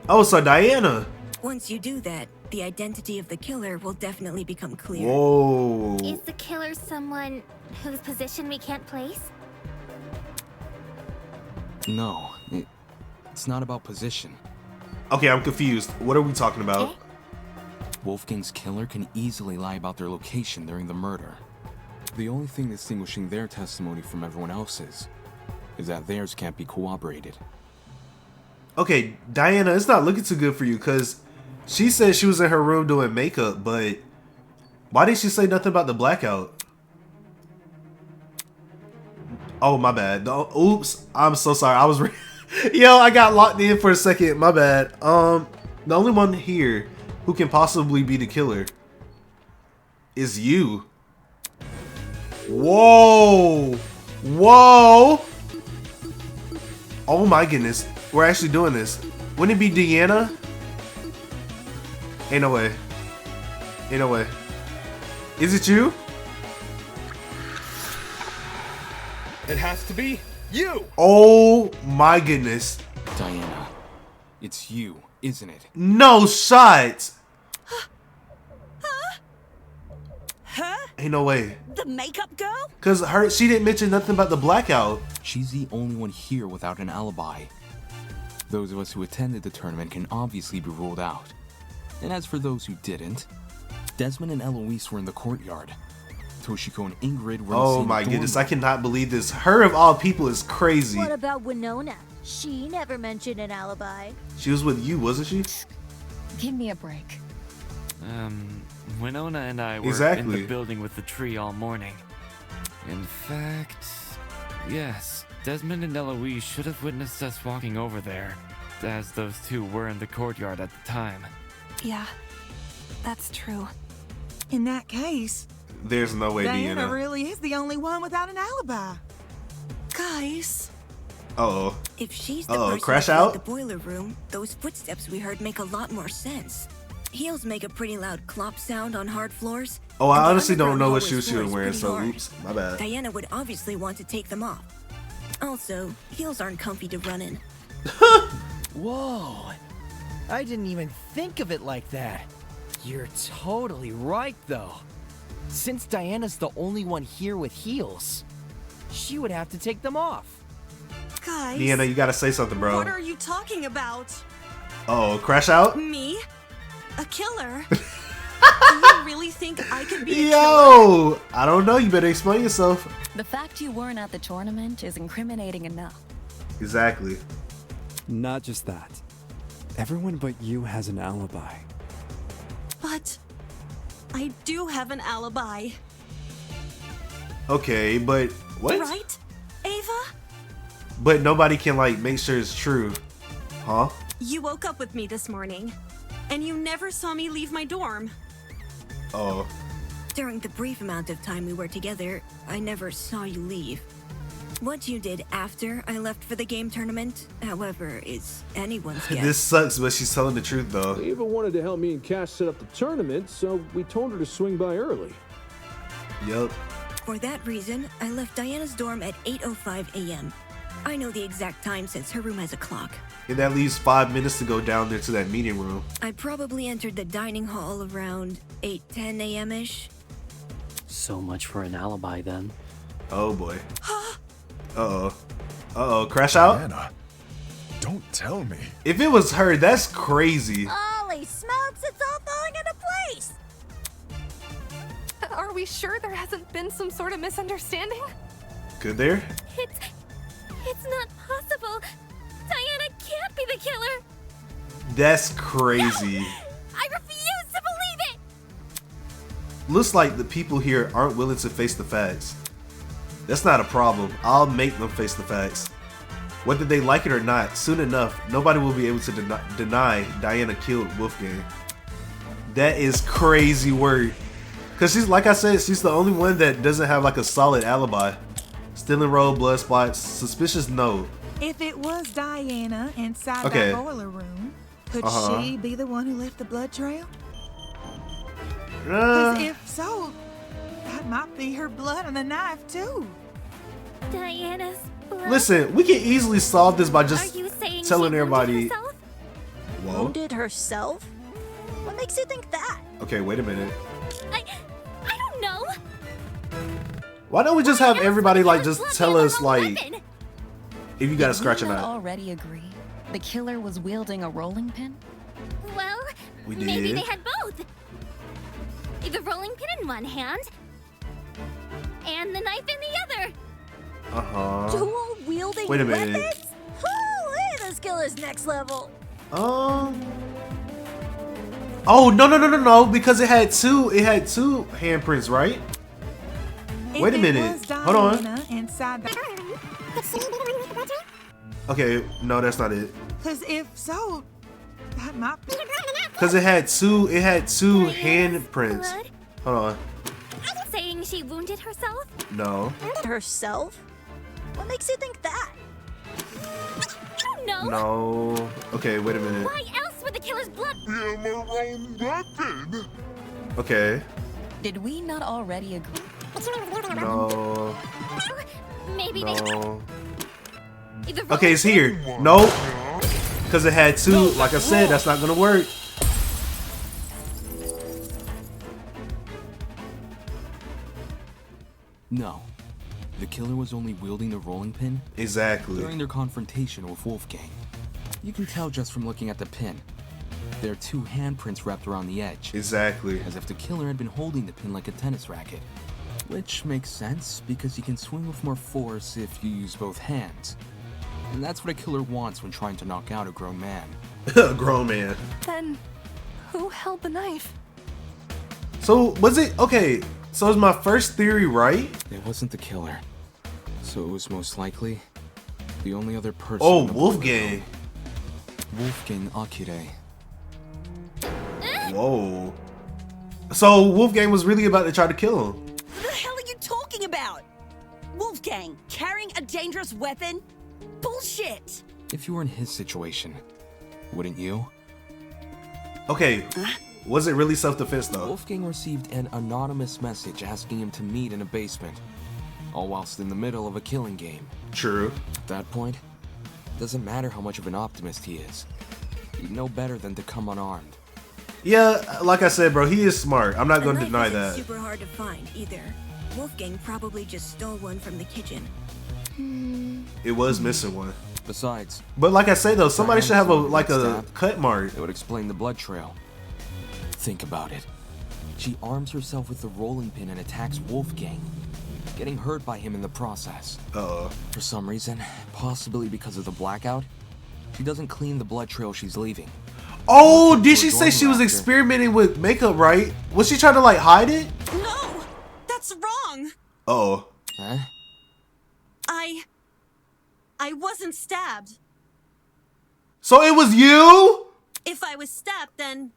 Oh, so Diana. Once you do that, the identity of the killer will definitely become clear. Whoa. Is the killer someone whose position we can't place? No, it's not about position. Okay, I'm confused. What are we talking about? Wolfgang's killer can easily lie about their location during the murder. The only thing distinguishing their testimony from everyone else's is that theirs can't be corroborated. Okay, Diana, it's not looking too good for you because she said she was in her room doing makeup, but why did she say nothing about the blackout? Oh, my bad. Oops, I'm so sorry. I was yo, I got locked in for a second. My bad. The only one here who can possibly be the killer is you. Whoa. Whoa. Oh my goodness. We're actually doing this. Wouldn't it be Deanna? Ain't no way. Ain't no way. Is it you? It has to be you! Oh my goodness. Diana, it's you, isn't it? No shot. Huh? Ain't no way. The makeup girl? Cause she didn't mention nothing about the blackout. She's the only one here without an alibi. Those of us who attended the tournament can obviously be ruled out. And as for those who didn't, Desmond and Eloise were in the courtyard. Toshiko and Ingrid were in the same my dorm goodness, room. I cannot believe this. Her of all people is crazy. What about Winona? She never mentioned an alibi. She was with you, wasn't she? Give me a break. Winona and I were in Exactly. the building with the tree all morning. In fact, yes, Desmond and Eloise should have witnessed us walking over there, as those two were in the courtyard at the time. Yeah, that's true. In that case, There's no way Diana Deanna. really is the only one without an alibi. Guys, Uh-oh. If she's the person crash who out? fled the boiler room, those footsteps we heard make a lot more sense. Heels make a pretty loud clop sound on hard floors. Oh, I and the honestly don't underground know what hallway shoes she floor was is wearing, pretty so hard. oops, my bad. Diana would obviously want to take them off. Also, heels aren't comfy to run in. Whoa! I didn't even think of it like that. You're totally right, though. Since Diana's the only one here with heels, she would have to take them off. Guys, Deanna, you gotta say something, bro. what are you talking about? Oh, crash out? Me? A killer? Do you really think I could be a killer? Yo! I don't know, you better explain yourself. The fact you weren't at the tournament is incriminating enough. Exactly. Not just that. Everyone but you has an alibi. But I do have an alibi. Okay, but what? Right, Ava? But nobody can like make sure it's true. Huh? You woke up with me this morning, and you never saw me leave my dorm. Oh. During the brief amount of time we were together, I never saw you leave. What you did after I left for the game tournament, however, is anyone's guess. This sucks, but she's telling the truth though. Ava wanted to help me and Cash set up the tournament, so we told her to swing by early. Yup. For that reason, I left Diana's dorm at 8:05 a.m. I know the exact time since her room has a clock. And that leaves 5 minutes to go down there to that meeting room. I probably entered the dining hall around 8:10 a.m.-ish. So much for an alibi then. Oh boy. Uh-oh. Uh-oh, crash out? Diana, don't tell me. If it was her, that's crazy. Holy smokes, it's all falling into place! Are we sure there hasn't been some sort of misunderstanding? Could there? It's not possible. Diana can't be the killer. That's crazy. I refuse to believe it. Looks like the people here aren't willing to face the facts. That's not a problem. I'll make them face the facts. Whether they like it or not, soon enough, nobody will be able to deny Diana killed Wolfgang. That is crazy word. Cause she's, like I said, she's the only one that doesn't have like a solid alibi. Stealing road, blood spots, suspicious, no. If it was Diana inside Okay. that boiler room, could Uh-huh. she be the one who left the blood trail? Because Uh, if so, that might be her blood on the knife too. Diana's blood. listen, we can easily solve this by just Are you saying telling she wounded everybody. herself? Whoa. Wounded herself? What makes you think that? Okay, wait a minute. I don't know. Why don't we just have everybody like just tell us like Weapon. if you got a Did scratch or we not not? already agree the killer was wielding a rolling pin? Well, We maybe did. they had both. The rolling pin in one hand, and the knife in the other. Uh-huh. Dual wielding Wait a minute. weapons? Holy, this killer's next level. Oh no, because it had two handprints, right? Wait a If it minute. was Hold on. Diana inside the... Okay, no, that's not it. Because if so, that might be... Cause it had two handprints. blood? Hold on. Saying she wounded herself? No. Herself? What makes you think that? I don't know. No. Okay, wait a minute. Why else would the killer's blood? Okay. Did we not already agree? No. Maybe they. No. The Okay, it's here. Nope. Cause it had two. Like I said, that's not gonna work. No. The killer was only wielding the rolling pin Exactly. during their confrontation with Wolfgang. You can tell just from looking at the pin. There are two handprints wrapped around the edge. Exactly. As if the killer had been holding the pin like a tennis racket. Which makes sense because you can swing with more force if you use both hands. And that's what a killer wants when trying to knock out a grown man. A grown man. Then, who held the knife? So was it okay? So is my first theory right? It wasn't the killer. So it was most likely the only other person. Oh, in the boiler Wolfgang. room. Wolfgang Akire. Whoa. So Wolfgang was really about to try to kill him. What the hell are you talking about? Wolfgang, carrying a dangerous weapon? Bullshit! If you were in his situation, wouldn't you? Okay, was it really self-defense though? Wolfgang received an anonymous message asking him to meet in a basement, all whilst in the middle of a killing game. True. At that point, doesn't matter how much of an optimist he is. He'd know better than to come unarmed. Yeah, like I said, bro, he is smart. I'm not going to deny that. Super hard to find either. Wolfgang probably just stole one from the kitchen. It was missing one. Besides, but like I say though, somebody should have a cut mark. It would explain the blood trail. Think about it. She arms herself with the rolling pin and attacks Wolfgang, getting hurt by him in the process. For some reason, possibly because of the blackout, she doesn't clean the blood trail she's leaving. Oh, did she say she was experimenting with makeup, right? Was she trying to like hide it? No! That's wrong! Oh. Huh? I wasn't stabbed. So it was you? If I was stabbed, then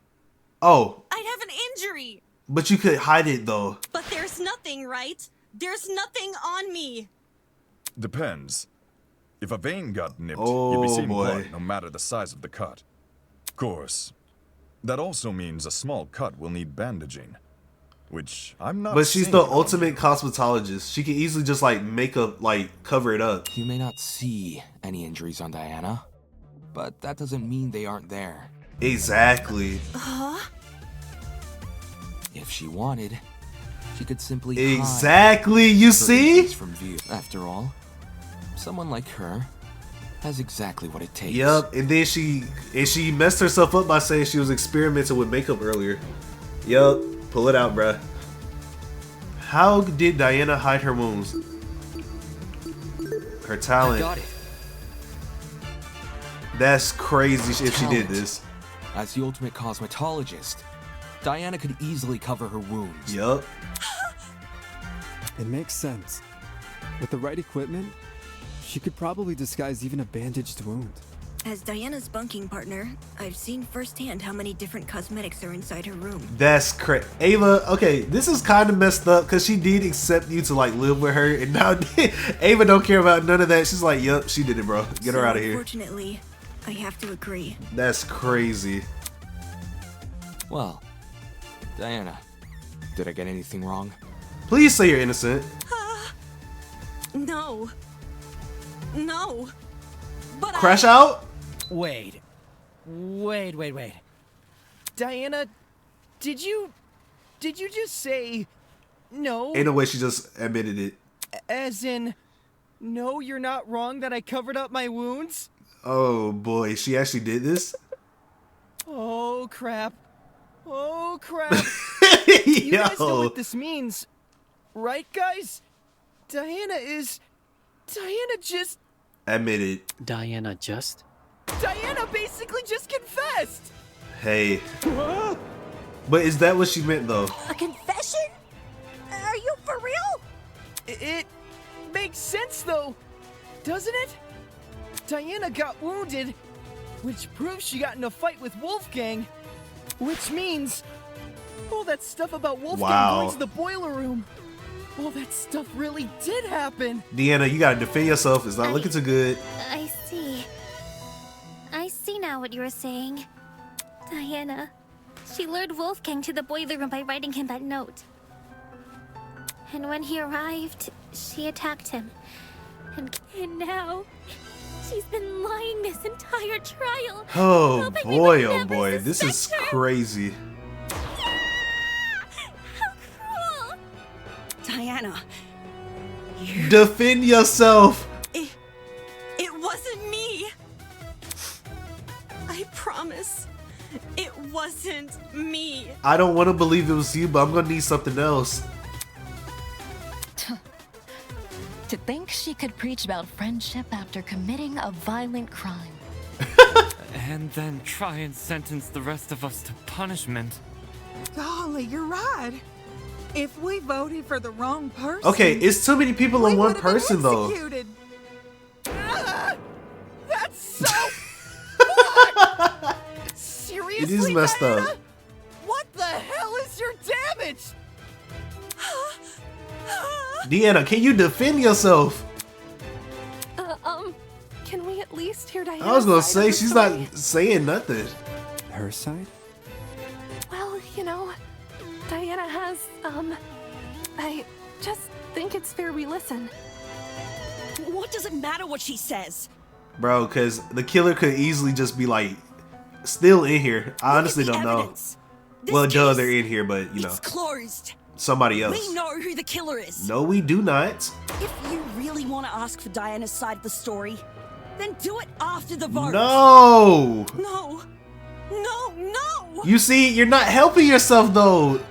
Oh. I'd have an injury. But you could hide it though. But there's nothing, right? There's nothing on me. Depends. If a vein got nipped, you'd Oh, be seeing boy. blood no matter the size of the cut. Of course, that also means a small cut will need bandaging, which I'm not But she's saying the about. ultimate cosmetologist. She can easily just like make up, like cover it up. You may not see any injuries on Diana, but that doesn't mean they aren't there. Exactly. If she wanted, she could simply Exactly, hide you her see? injuries from view. After all, someone like her has exactly what it takes. Yep, and then she messed herself up by saying she was experimenting with makeup earlier. Yep, pull it out, bruh. How did Diana hide her wounds? Her talent. I got it. That's crazy if she did this. As the ultimate cosmetologist, Diana could easily cover her wounds. Yup. It makes sense. With the right equipment, she could probably disguise even a bandaged wound. As Diana's bunking partner, I've seen firsthand how many different cosmetics are inside her room. That's crazy. Ava, okay, this is kind of messed up because she did accept you to like live with her, and now Ava don't care about none of that. She's like, yup, she did it, bro. Get her out of here. Unfortunately, I have to agree. That's crazy. Well, Diana, did I get anything wrong? Please say you're innocent. No. No. But Crash out? Wait. Diana, did you just say no? Ain't no way she just admitted it. As in, no, you're not wrong that I covered up my wounds? Oh boy, she actually did this? Oh crap. You guys know what this means, right guys? Diana just... Admitted. Diana basically just confessed! Hey. But is that what she meant though? A confession? Are you for real? It makes sense though, doesn't it? Diana got wounded, which proves she got in a fight with Wolfgang, which means all that stuff about Wolfgang going to the boiler room, all that stuff really did happen. Deanna, you gotta defend yourself. It's not looking too good. I see. I see now what you were saying. Diana, she lured Wolfgang to the boiler room by writing him that note. And when he arrived, she attacked him. And now, she's been lying this entire trial. Oh hoping we boy, would oh never boy. This is suspect her. crazy. Cruel. Diana. Defend yourself. It wasn't me. I promise. It wasn't me. I don't want to believe it was you, but I'm gonna need something else. To think she could preach about friendship after committing a violent crime. And then try and sentence the rest of us to punishment. Golly, you're right. If we voted for the wrong person... Okay, it's too many people in one person though. executed. That's so fucked! Seriously, It is messed Diana? up. What the hell is your damage? Deanna, can you defend yourself? I was gonna say, she's not saying nothing. Her side? Well, you know, Diana has, I just think it's fair we listen. What does it matter what she says? Bro, because the killer could easily just be like, still in here. I honestly don't know. Well, duh, they're in here, but you know. It's closed. Somebody else. We know who the killer is. No, we do not. If you really want to ask for Diana's side of the story, then do it after the vote. No! No! No! No! You see, you're not helping yourself though.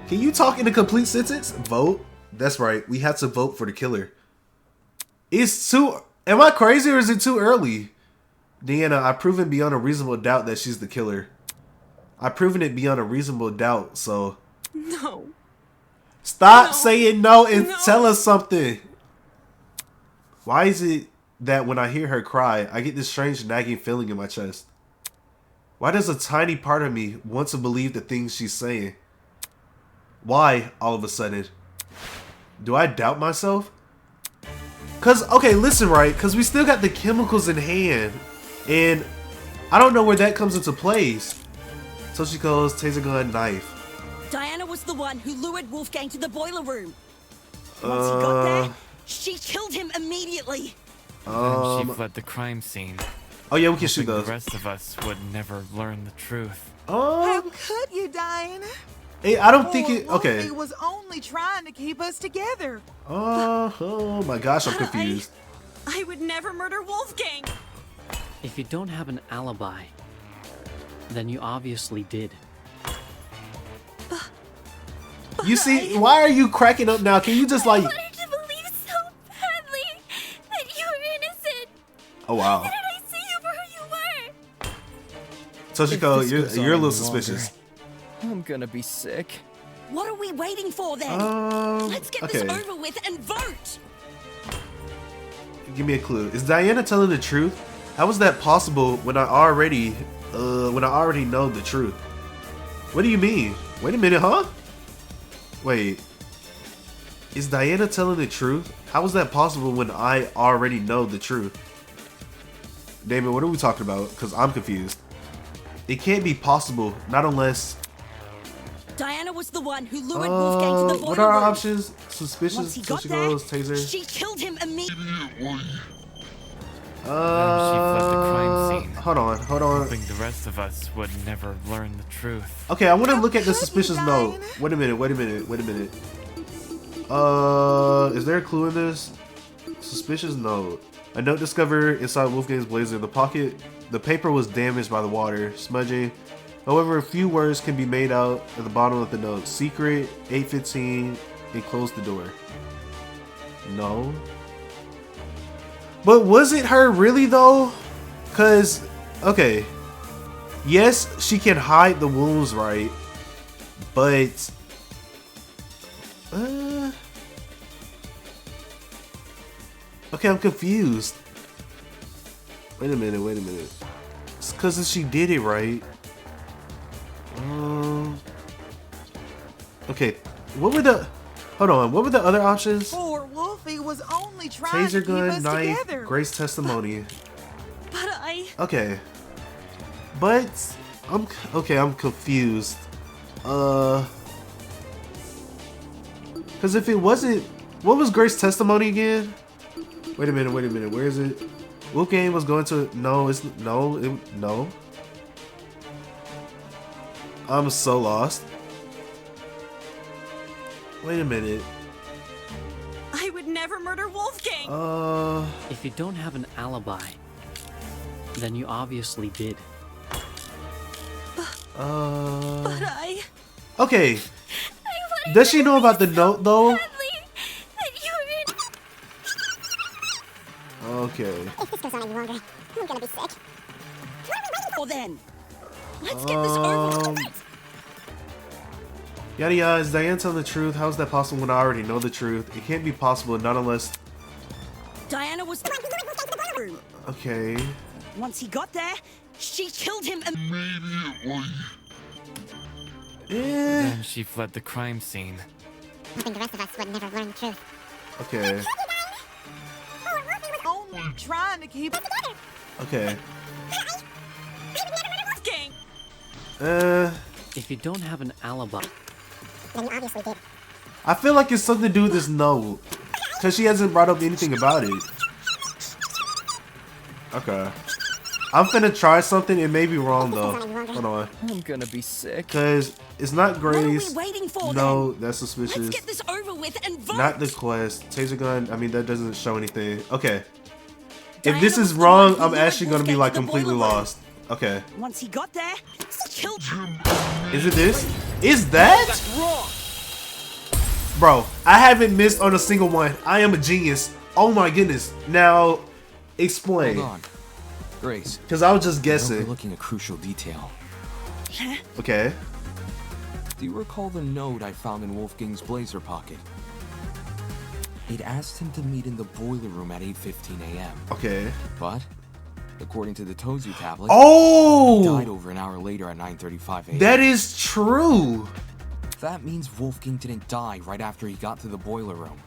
Can you talk in a complete sentence? Vote. That's right. We have to vote for the killer. It's too... Am I crazy or is it too early? Deanna, I've proven beyond a reasonable doubt that she's the killer. I've proven it beyond a reasonable doubt, so... No. Stop saying no and tell us something. Why is it that when I hear her cry, I get this strange nagging feeling in my chest? Why does a tiny part of me want to believe the things she's saying? Why, all of a sudden? Do I doubt myself? Cause, okay, listen, right? Cause we still got the chemicals in hand. And I don't know where that comes into place. So she goes, taser gun, knife. Diana was the one who lured Wolfgang to the boiler room. Once he got there, she killed him immediately. And she fled the crime scene. Oh yeah, we can shoot those. The rest of us would never learn the truth. How could you, Diana? I don't think it... Okay. He was only trying to keep us together. Oh my gosh, I'm confused. I would never murder Wolfgang. If you don't have an alibi, then you obviously did. You see, why are you cracking up now? Can you just like... I wanted to believe so badly that you were innocent. Oh wow. Did I see you for who you were? Toshiko, you're a little suspicious. I'm gonna be sick. What are we waiting for then? Let's get this over with and vote. Give me a clue. Is Diana telling the truth? How is that possible when I already know the truth? What do you mean? Wait a minute, huh? Wait. Is Diana telling the truth? How is that possible when I already know the truth? Damon, what are we talking about? Because I'm confused. It can't be possible, not unless... Diana was the one who lured Wolfgang to the boiler room. What are our options? Suspicious, Once he got there, taser. she killed him immediately. She fled the crime scene. Hold on. Hoping the rest of us would never learn the truth. Okay, I want to look at the suspicious note. Wait a minute. Is there a clue in this? Suspicious note. A note discovered inside Wolfgang's blazer. The pocket, the paper was damaged by the water, smudging. However, a few words can be made out at the bottom of the note. Secret, 8:15, and close the door. No. But was it her really though? Cause, okay. Yes, she can hide the wounds, right? But okay, I'm confused. Wait a minute. It's cause she did it, right? Okay, what were the... Hold on, what were the other options? Poor Wolfie was only trying to Taser keep gun, us knife, together. Grace testimony. But I... Okay. But... I'm confused. Because if it wasn't... What was Grace's testimony again? Wait a minute, where is it? Wolfgang was going to... No. I'm so lost. Wait a minute. I would never murder Wolfgang. If you don't have an alibi, then you obviously did. But I... Okay. Does she know about the note though? Okay. If this goes on any longer, I'm gonna be sick. Well then, let's get this over with. Yada yada, is Diane telling the truth? How is that possible when I already know the truth? It can't be possible, not unless... Diana was... Okay. Once he got there, she killed him immediately. Then she fled the crime scene. Hoping the rest of us would never learn the truth. Okay. Only trying to keep us together. Okay. If you don't have an alibi, then you obviously did. I feel like it's something to do with this note, cause she hasn't brought up anything about it. Okay. I'm finna try something. It may be wrong though. Hold on. I'm gonna be sick. Cause it's not Grace. What are we waiting for, No, then? that's suspicious. Let's get this over with and vote. Not the quest. Taser gun. I mean, that doesn't show anything. Okay. Diana If this was is the wrong, one who I'm lured actually gonna be Wolfgang like to the completely boiler room. lost. Okay. Once he got there, killed him. Is it this? Is that? That's wrong. Bro, I haven't missed on a single one. I am a genius. Oh my goodness. Now, explain. Hold on. Grace. Because I was just guessing. Overlooking a crucial detail. Okay. Do you recall the note I found in Wolfgang's blazer pocket? It asked him to meet in the boiler room at 8:15 a.m. Okay. But, according to the Tozu tablet, Oh! he died over an hour later at 9:35 a.m. That is true. That means Wolfgang didn't die right after he got to the boiler room.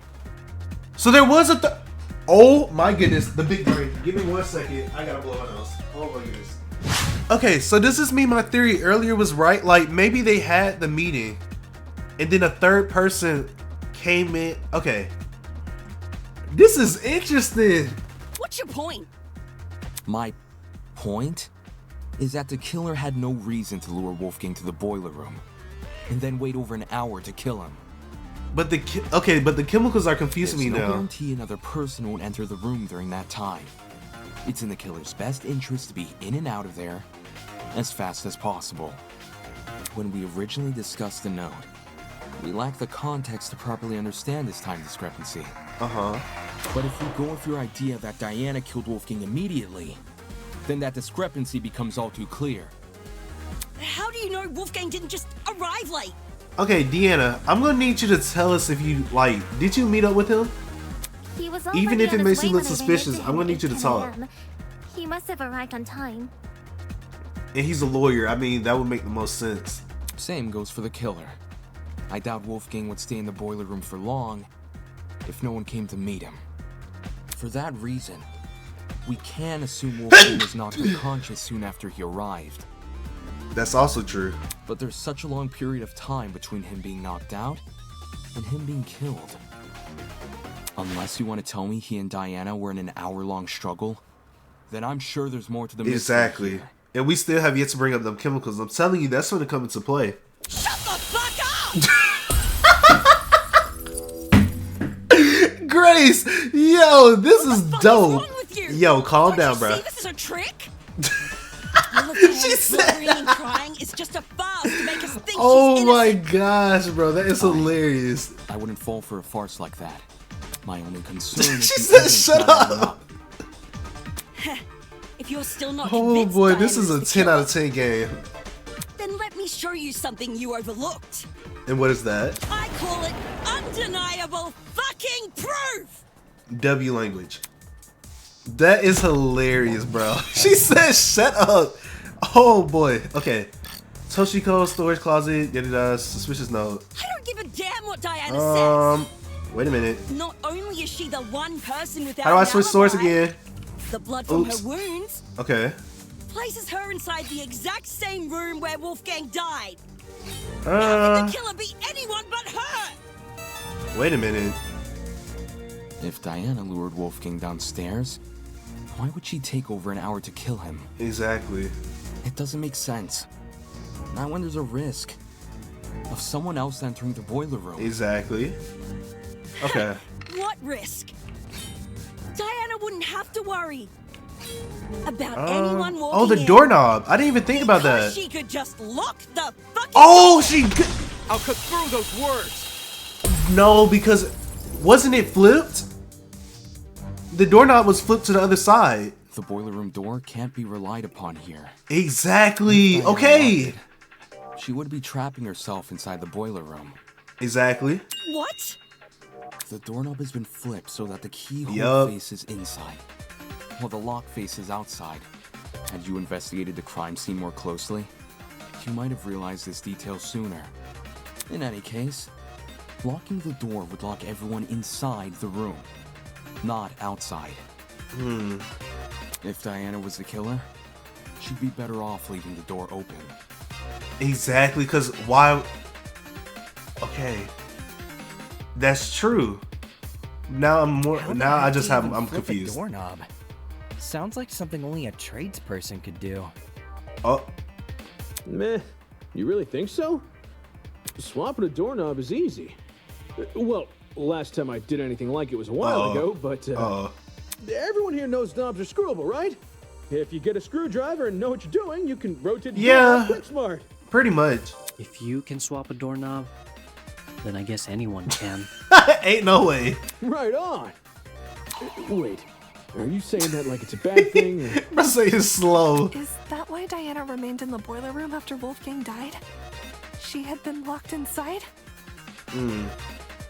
So there was a oh my goodness, the big brain. Give me 1 second. I gotta blow my nose. Oh my goodness. Okay, so does this mean my theory earlier was right? Like maybe they had the meeting and then a third person came in. Okay. This is interesting. What's your point? My point is that the killer had no reason to lure Wolfgang to the boiler room and then wait over an hour to kill him. But the chemicals are confusing me There's no now. guarantee another person won't enter the room during that time. It's in the killer's best interest to be in and out of there as fast as possible. When we originally discussed the note, we lacked the context to properly understand this time discrepancy. But if we go with your idea that Diana killed Wolfgang immediately, then that discrepancy becomes all too clear. How do you know Wolfgang didn't just arrive late? Okay, Deanna, I'm gonna need you to tell us if you did you meet up with him? He was Even if it already on makes his you way look when I ran into suspicious, him I'm gonna at need you to 10 talk. a.m. He must have arrived on time. And he's a lawyer. I mean, that would make the most sense. Same goes for the killer. I doubt Wolfgang would stay in the boiler room for long if no one came to meet him. For that reason, we can assume Wolfgang was knocked unconscious soon after he arrived. That's also true. But there's such a long period of time between him being knocked out and him being killed. Unless you want to tell me he and Diana were in an hour-long struggle, then I'm sure there's more to the mystery Exactly. here. And we still have yet to bring up them chemicals. I'm telling you, that's going to come into play. Shut the fuck up! Grace, yo, this is dope. Yo, calm down, See, bro. this is a trick? She said and crying is just a farce to make us think Oh she's my innocent. gosh, bro, that is hilarious. I wouldn't fall for a farce like that. My only concern is She the said, evidence "Shut not adding up." If you're still not Oh convinced boy, this is Diana's a the 10 killer, out of 10 game. then let me show you something you overlooked. And what is that? I call it undeniable fucking proof! W language. That is hilarious, bro. She said, "Shut up." Oh boy. Okay. Toshiko storage closet. Suspicious note. I don't give a damn what Diana says. Wait a minute. Not only is she the one person without How do I an switch source alibi, again? the blood from Oops. her wounds Okay. places her inside the exact same room where Wolfgang died. How could the killer be anyone but her? Wait a minute. If Diana lured Wolfgang downstairs, why would she take over an hour to kill him? Exactly. It doesn't make sense. Not when there's a risk of someone else entering the boiler room. Exactly. Okay. What risk? Diana wouldn't have to worry about anyone walking Oh, the in doorknob. I didn't even think about because that. she could just lock the fucking Oh, she could. I'll cut through those words. No, because wasn't it flipped? The doorknob was flipped to the other side. The boiler room door can't be relied upon here. Exactly. If Diana Okay. locked it, she would be trapping herself inside the boiler room. Exactly. What? The doorknob has been flipped so that the keyhole Yup. face is inside, while the lock face is outside. Had you investigated the crime scene more closely, you might have realized this detail sooner. In any case, locking the door would lock everyone inside the room, not outside. If Diana was the killer, she'd be better off leaving the door open. Exactly, because why? Okay, that's true. Now I'm more. Now I just have. I'm confused. Doorknob. Sounds like something only a tradesperson could do. Oh. Meh. You really think so? Swapping a doorknob is easy. Well, last time I did anything like it was a while ago, but everyone here knows knobs are screwable, right? If you get a screwdriver and know what you're doing, you can rotate the doorknob quick smart. Pretty much. If you can swap a doorknob, then I guess anyone can. Ain't no way. Right on. Wait, are you saying that like it's a bad thing? Or? I'm saying slow. Is that why Diana remained in the boiler room after Wolfgang died? She had been locked inside?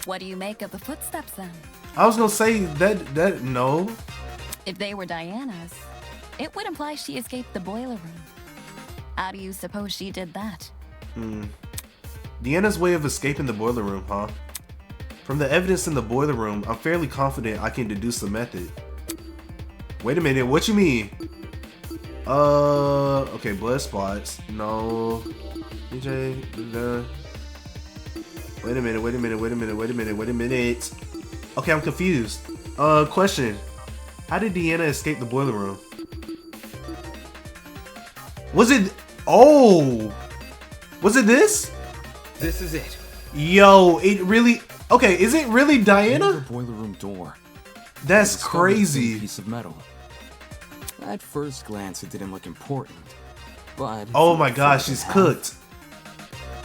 What do you make of the footsteps then? I was gonna say that no. If they were Diana's, it would imply she escaped the boiler room. How do you suppose she did that? Deanna's way of escaping the boiler room, huh? From the evidence in the boiler room, I'm fairly confident I can deduce the method. Wait a minute, what you mean? Okay, blood spots. No. DJ, wait a minute. Okay, I'm confused. Question. How did Deanna escape the boiler room? Was it... Oh! Was it this? This is it. Yo, it really... Okay, is it really Diana? The boiler room door. That's crazy. Piece of metal. At first glance, it didn't look important, but... Oh my gosh, she's cooked.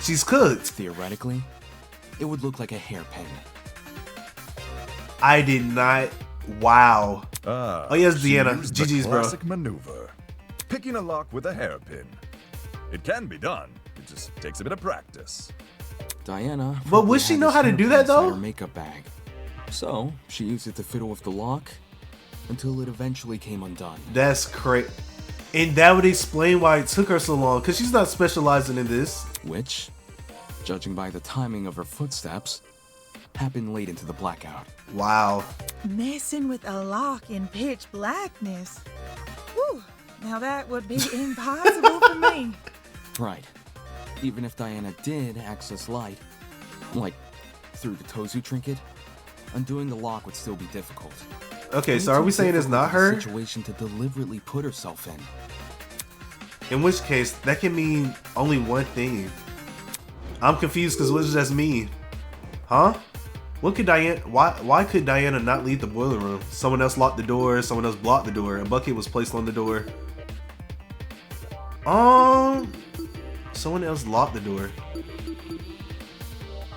She's cooked. Theoretically, it would look like a hairpin. I did not... Wow. Oh yes, Deanna. GG's, bro. Classic maneuver. Picking a lock with a hairpin. It can be done. It just takes a bit of practice. Diana... But would she know how to do that, though? Her makeup bag. So, she used it to fiddle with the lock until it eventually came undone. That's crazy. And that would explain why it took her so long, because she's not specializing in this. Which, judging by the timing of her footsteps, happened late into the blackout. Wow. Messing with a lock in pitch blackness. Whew. Now that would be impossible for me. Right. Even if Diana did access light, like through the Tozu trinket, undoing the lock would still be difficult. Okay, so are we saying it's not her? Situation to deliberately put herself in. In which case, that can mean only one thing. I'm confused because what does that mean? Huh? What could Diana? Why could Diana not leave the boiler room? Someone else locked the door. Someone else blocked the door. A bucket was placed on the door. Someone else locked the door.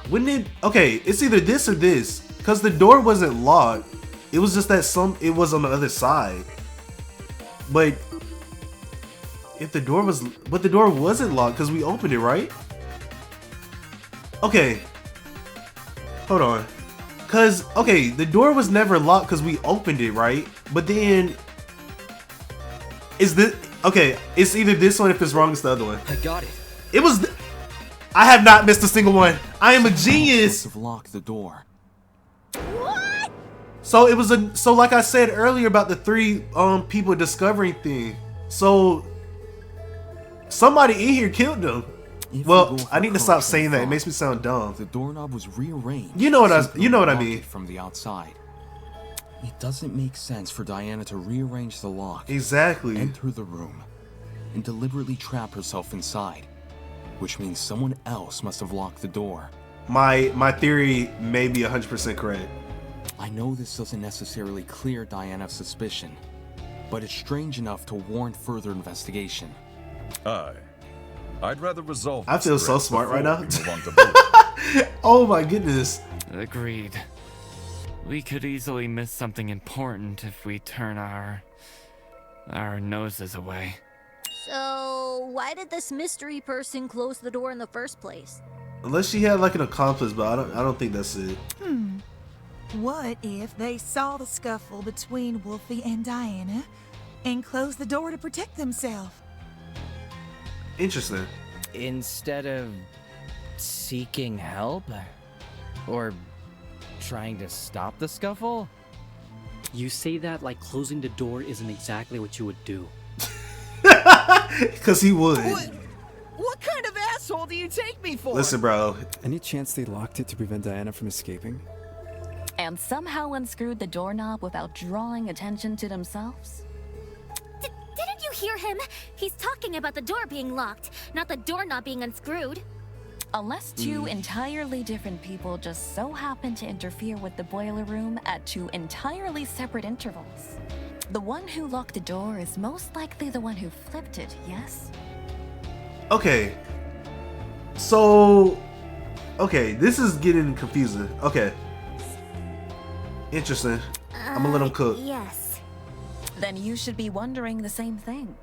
Wouldn't it? Okay, it's either this or this, because the door wasn't locked. It was just that it was on the other side. But if the door was, but the door wasn't locked because we opened it, right? Okay. Hold on. Cause okay, the door was never locked because we opened it, right? But then is this okay? It's either this one if it's wrong, it's the other one. I got it. It was. I have not missed a single one. I am a genius. Must have locked the door. What? So it was so like I said earlier about the 3 people discovering thing. So somebody in here killed them. Well, I need to stop saying that. It makes me sound dumb. The doorknob was rearranged. You know what I mean. From the outside. It doesn't make sense for Diana to rearrange the lock. Exactly. Enter the room and deliberately trap herself inside, which means someone else must have locked the door. My theory may be 100% correct. I know this doesn't necessarily clear Diana's suspicion, but it's strange enough to warrant further investigation. I'd rather resolve. I feel so smart right now. To Oh my goodness. Agreed. We could easily miss something important if we turn our noses away. So, why did this mystery person close the door in the first place? Unless she had like an accomplice, but I don't think that's it. What if they saw the scuffle between Wolfie and Diana and closed the door to protect themselves? Interesting. Instead of seeking help or trying to stop the scuffle? You say that like closing the door isn't exactly what you would do. Because he would. What kind of asshole do you take me for? Listen, bro. Any chance they locked it to prevent Diana from escaping? And somehow unscrewed the doorknob without drawing attention to themselves? Didn't you hear him? He's talking about the door being locked, not the doorknob being unscrewed. Unless two entirely different people just so happen to interfere with the boiler room at two entirely separate intervals. The one who locked the door is most likely the one who flipped it, yes? Okay. So... Okay, this is getting confusing. Okay. Interesting. I'm gonna let him cook. Yes. Then you should be wondering the same thing.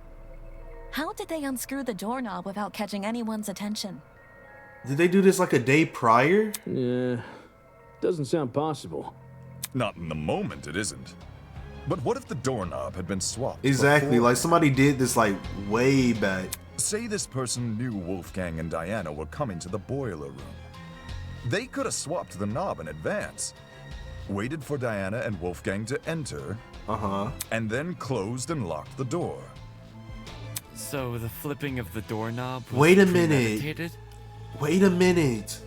How did they unscrew the doorknob without catching anyone's attention? Did they do this like a day prior? Yeah, doesn't sound possible. Not in the moment, it isn't. But what if the doorknob had been swapped? Exactly, before? like somebody did this like way back. Say this person knew Wolfgang and Diana were coming to the boiler room. They could have swapped the knob in advance, waited for Diana and Wolfgang to enter, and then closed and locked the door. So the flipping of the doorknob was Wait a minute. premeditated? Wait a minute.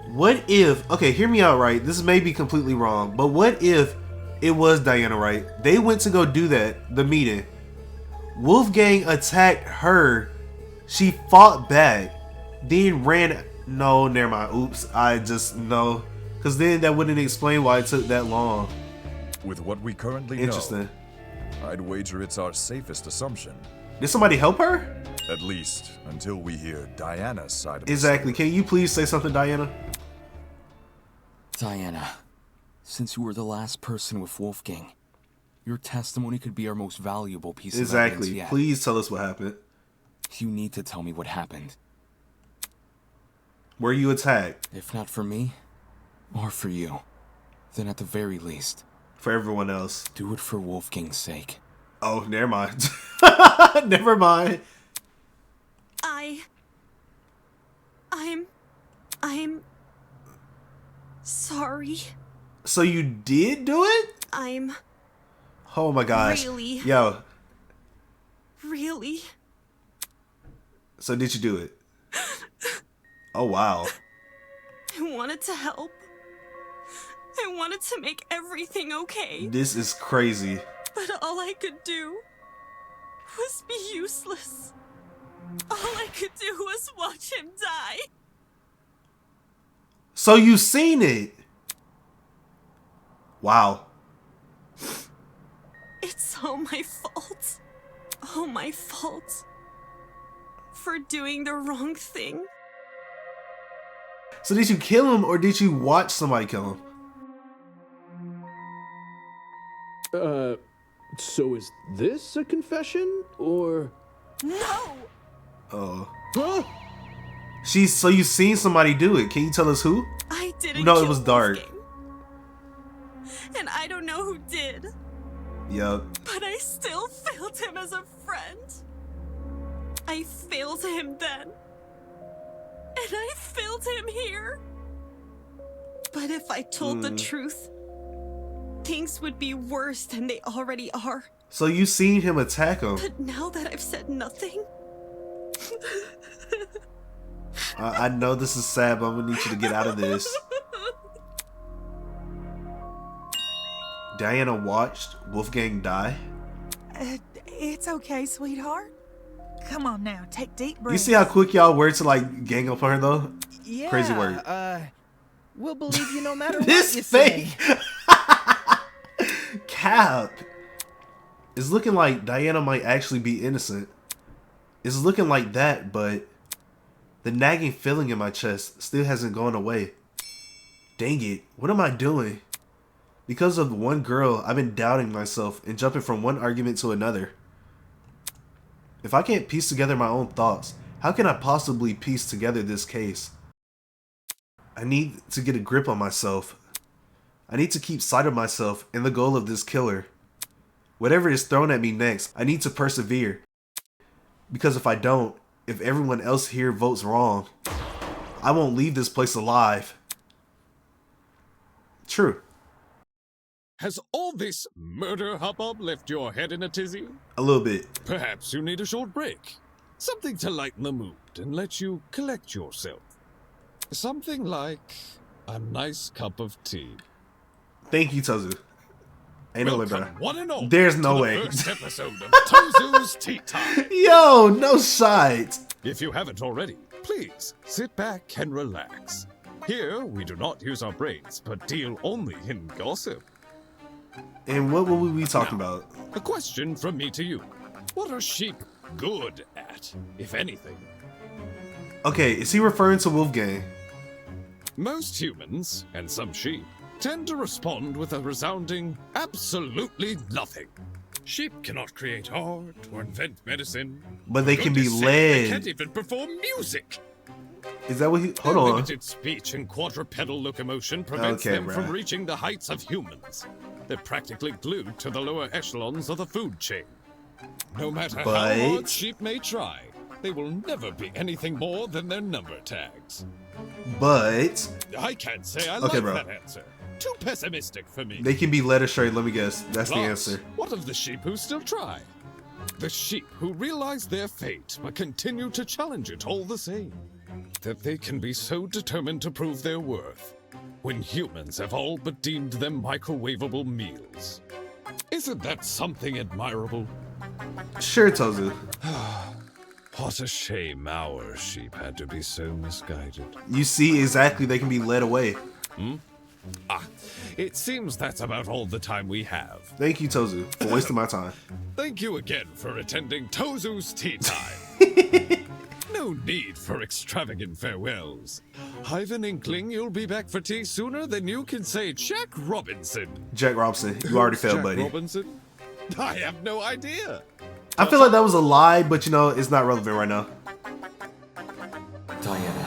What if... Okay, hear me out, right? This may be completely wrong, but what if it was Diana, right? They went to go do that, the meeting. Wolfgang attacked her. She fought back. Then ran... No, never mind. Oops. I just... No. Because then that wouldn't explain why it took that long. With what we currently Interesting. know, I'd wager it's our safest assumption. Did somebody help her? At least until we hear Diana's side of Exactly. Can you please say something, Diana? Diana, since you were the last person with Wolfgang, your testimony could be our most valuable piece of evidence Exactly. yet. Please tell us what happened. You need to tell me what happened. Were you attacked? If not for me, or for you, then at the very least, for everyone else. Do it for Wolfgang's sake. Oh, never mind. Never mind. I'm sorry. So you did do it? Oh my gosh. Really? Yo. Really? So did you do it? Oh wow. I wanted to help. I wanted to make everything okay. This is crazy. But all I could do was be useless. All I could do was watch him die. So you seen it? Wow. It's all my fault. All my fault. For doing the wrong thing. So did you kill him or did you watch somebody kill him? So is this a confession, or...? No! Oh. Huh? So you seen somebody do it. Can you tell us who? I didn't No, kill it was dark. Wolfgang. And I don't know who did. Yep. But I still failed him as a friend. I failed him then. And I failed him here. But if I told the truth, things would be worse than they already are. So you seen him attack him. But now that I've said nothing... I know this is sad, but I'm gonna need you to get out of this. Diana watched Wolfgang die? It's okay, sweetheart. Come on now, take deep breaths. You see how quick y'all were to like gang up on her though? Yeah, Crazy word. We'll believe you no matter This what you fake say. Cap. It's looking like Diana might actually be innocent. It's looking like that, but the nagging feeling in my chest still hasn't gone away. Dang it, what am I doing? Because of one girl, I've been doubting myself and jumping from one argument to another. If I can't piece together my own thoughts, how can I possibly piece together this case? I need to get a grip on myself. I need to keep sight of myself and the goal of this killer. Whatever is thrown at me next, I need to persevere. Because if I don't, if everyone else here votes wrong, I won't leave this place alive. True. Has all this murder hubbub left your head in a tizzy? A little bit. Perhaps you need a short break. Something to lighten the mood and let you collect yourself. Something like a nice cup of tea. Thank you, Tozu. Ain't no way, bro. One and all, there's no way. First episode of Tozu's Tea Time. Yo, no shite. If you haven't already, please sit back and relax. Here, we do not use our brains, but deal only in gossip. And what will we be talking about? A question from me to you. What are sheep good at, if anything? Okay, is he referring to Wolfgang? Most humans, and some sheep, tend to respond with a resounding absolutely nothing. Sheep cannot create art or invent medicine. But they can be Goodness sake, led. They can't even perform music. Is that what he... Hold Their on. limited speech and quadrupedal locomotion prevents Okay, them from bruh. reaching the heights of humans. They're practically glued to the lower echelons of the food chain. No matter how hard But- sheep may try, they will never be anything more than their number tags. But I can't say I Okay, like bro. that answer. Too pessimistic for me. they can be led astray. Let me guess. That's the Plus, answer. What of the sheep who still try? The sheep who realize their fate but continue to challenge it all the same. That they can be so determined to prove their worth when humans have all but deemed them microwavable meals. Isn't that something admirable? Sure, Tozu. What a shame our sheep had to be so misguided. You see, exactly, they can be led away. Hmm? It seems that's about all the time we have. Thank you, Tozu, for wasting my time. Thank you again for attending Tozu's Tea Time. No need for extravagant farewells. I've an inkling you'll be back for tea sooner than you can say Jack Robinson. Jack Robinson, you already failed, Jack buddy. Robinson? I have no idea. I feel like that was a lie, but you know, it's not relevant right now. Diana,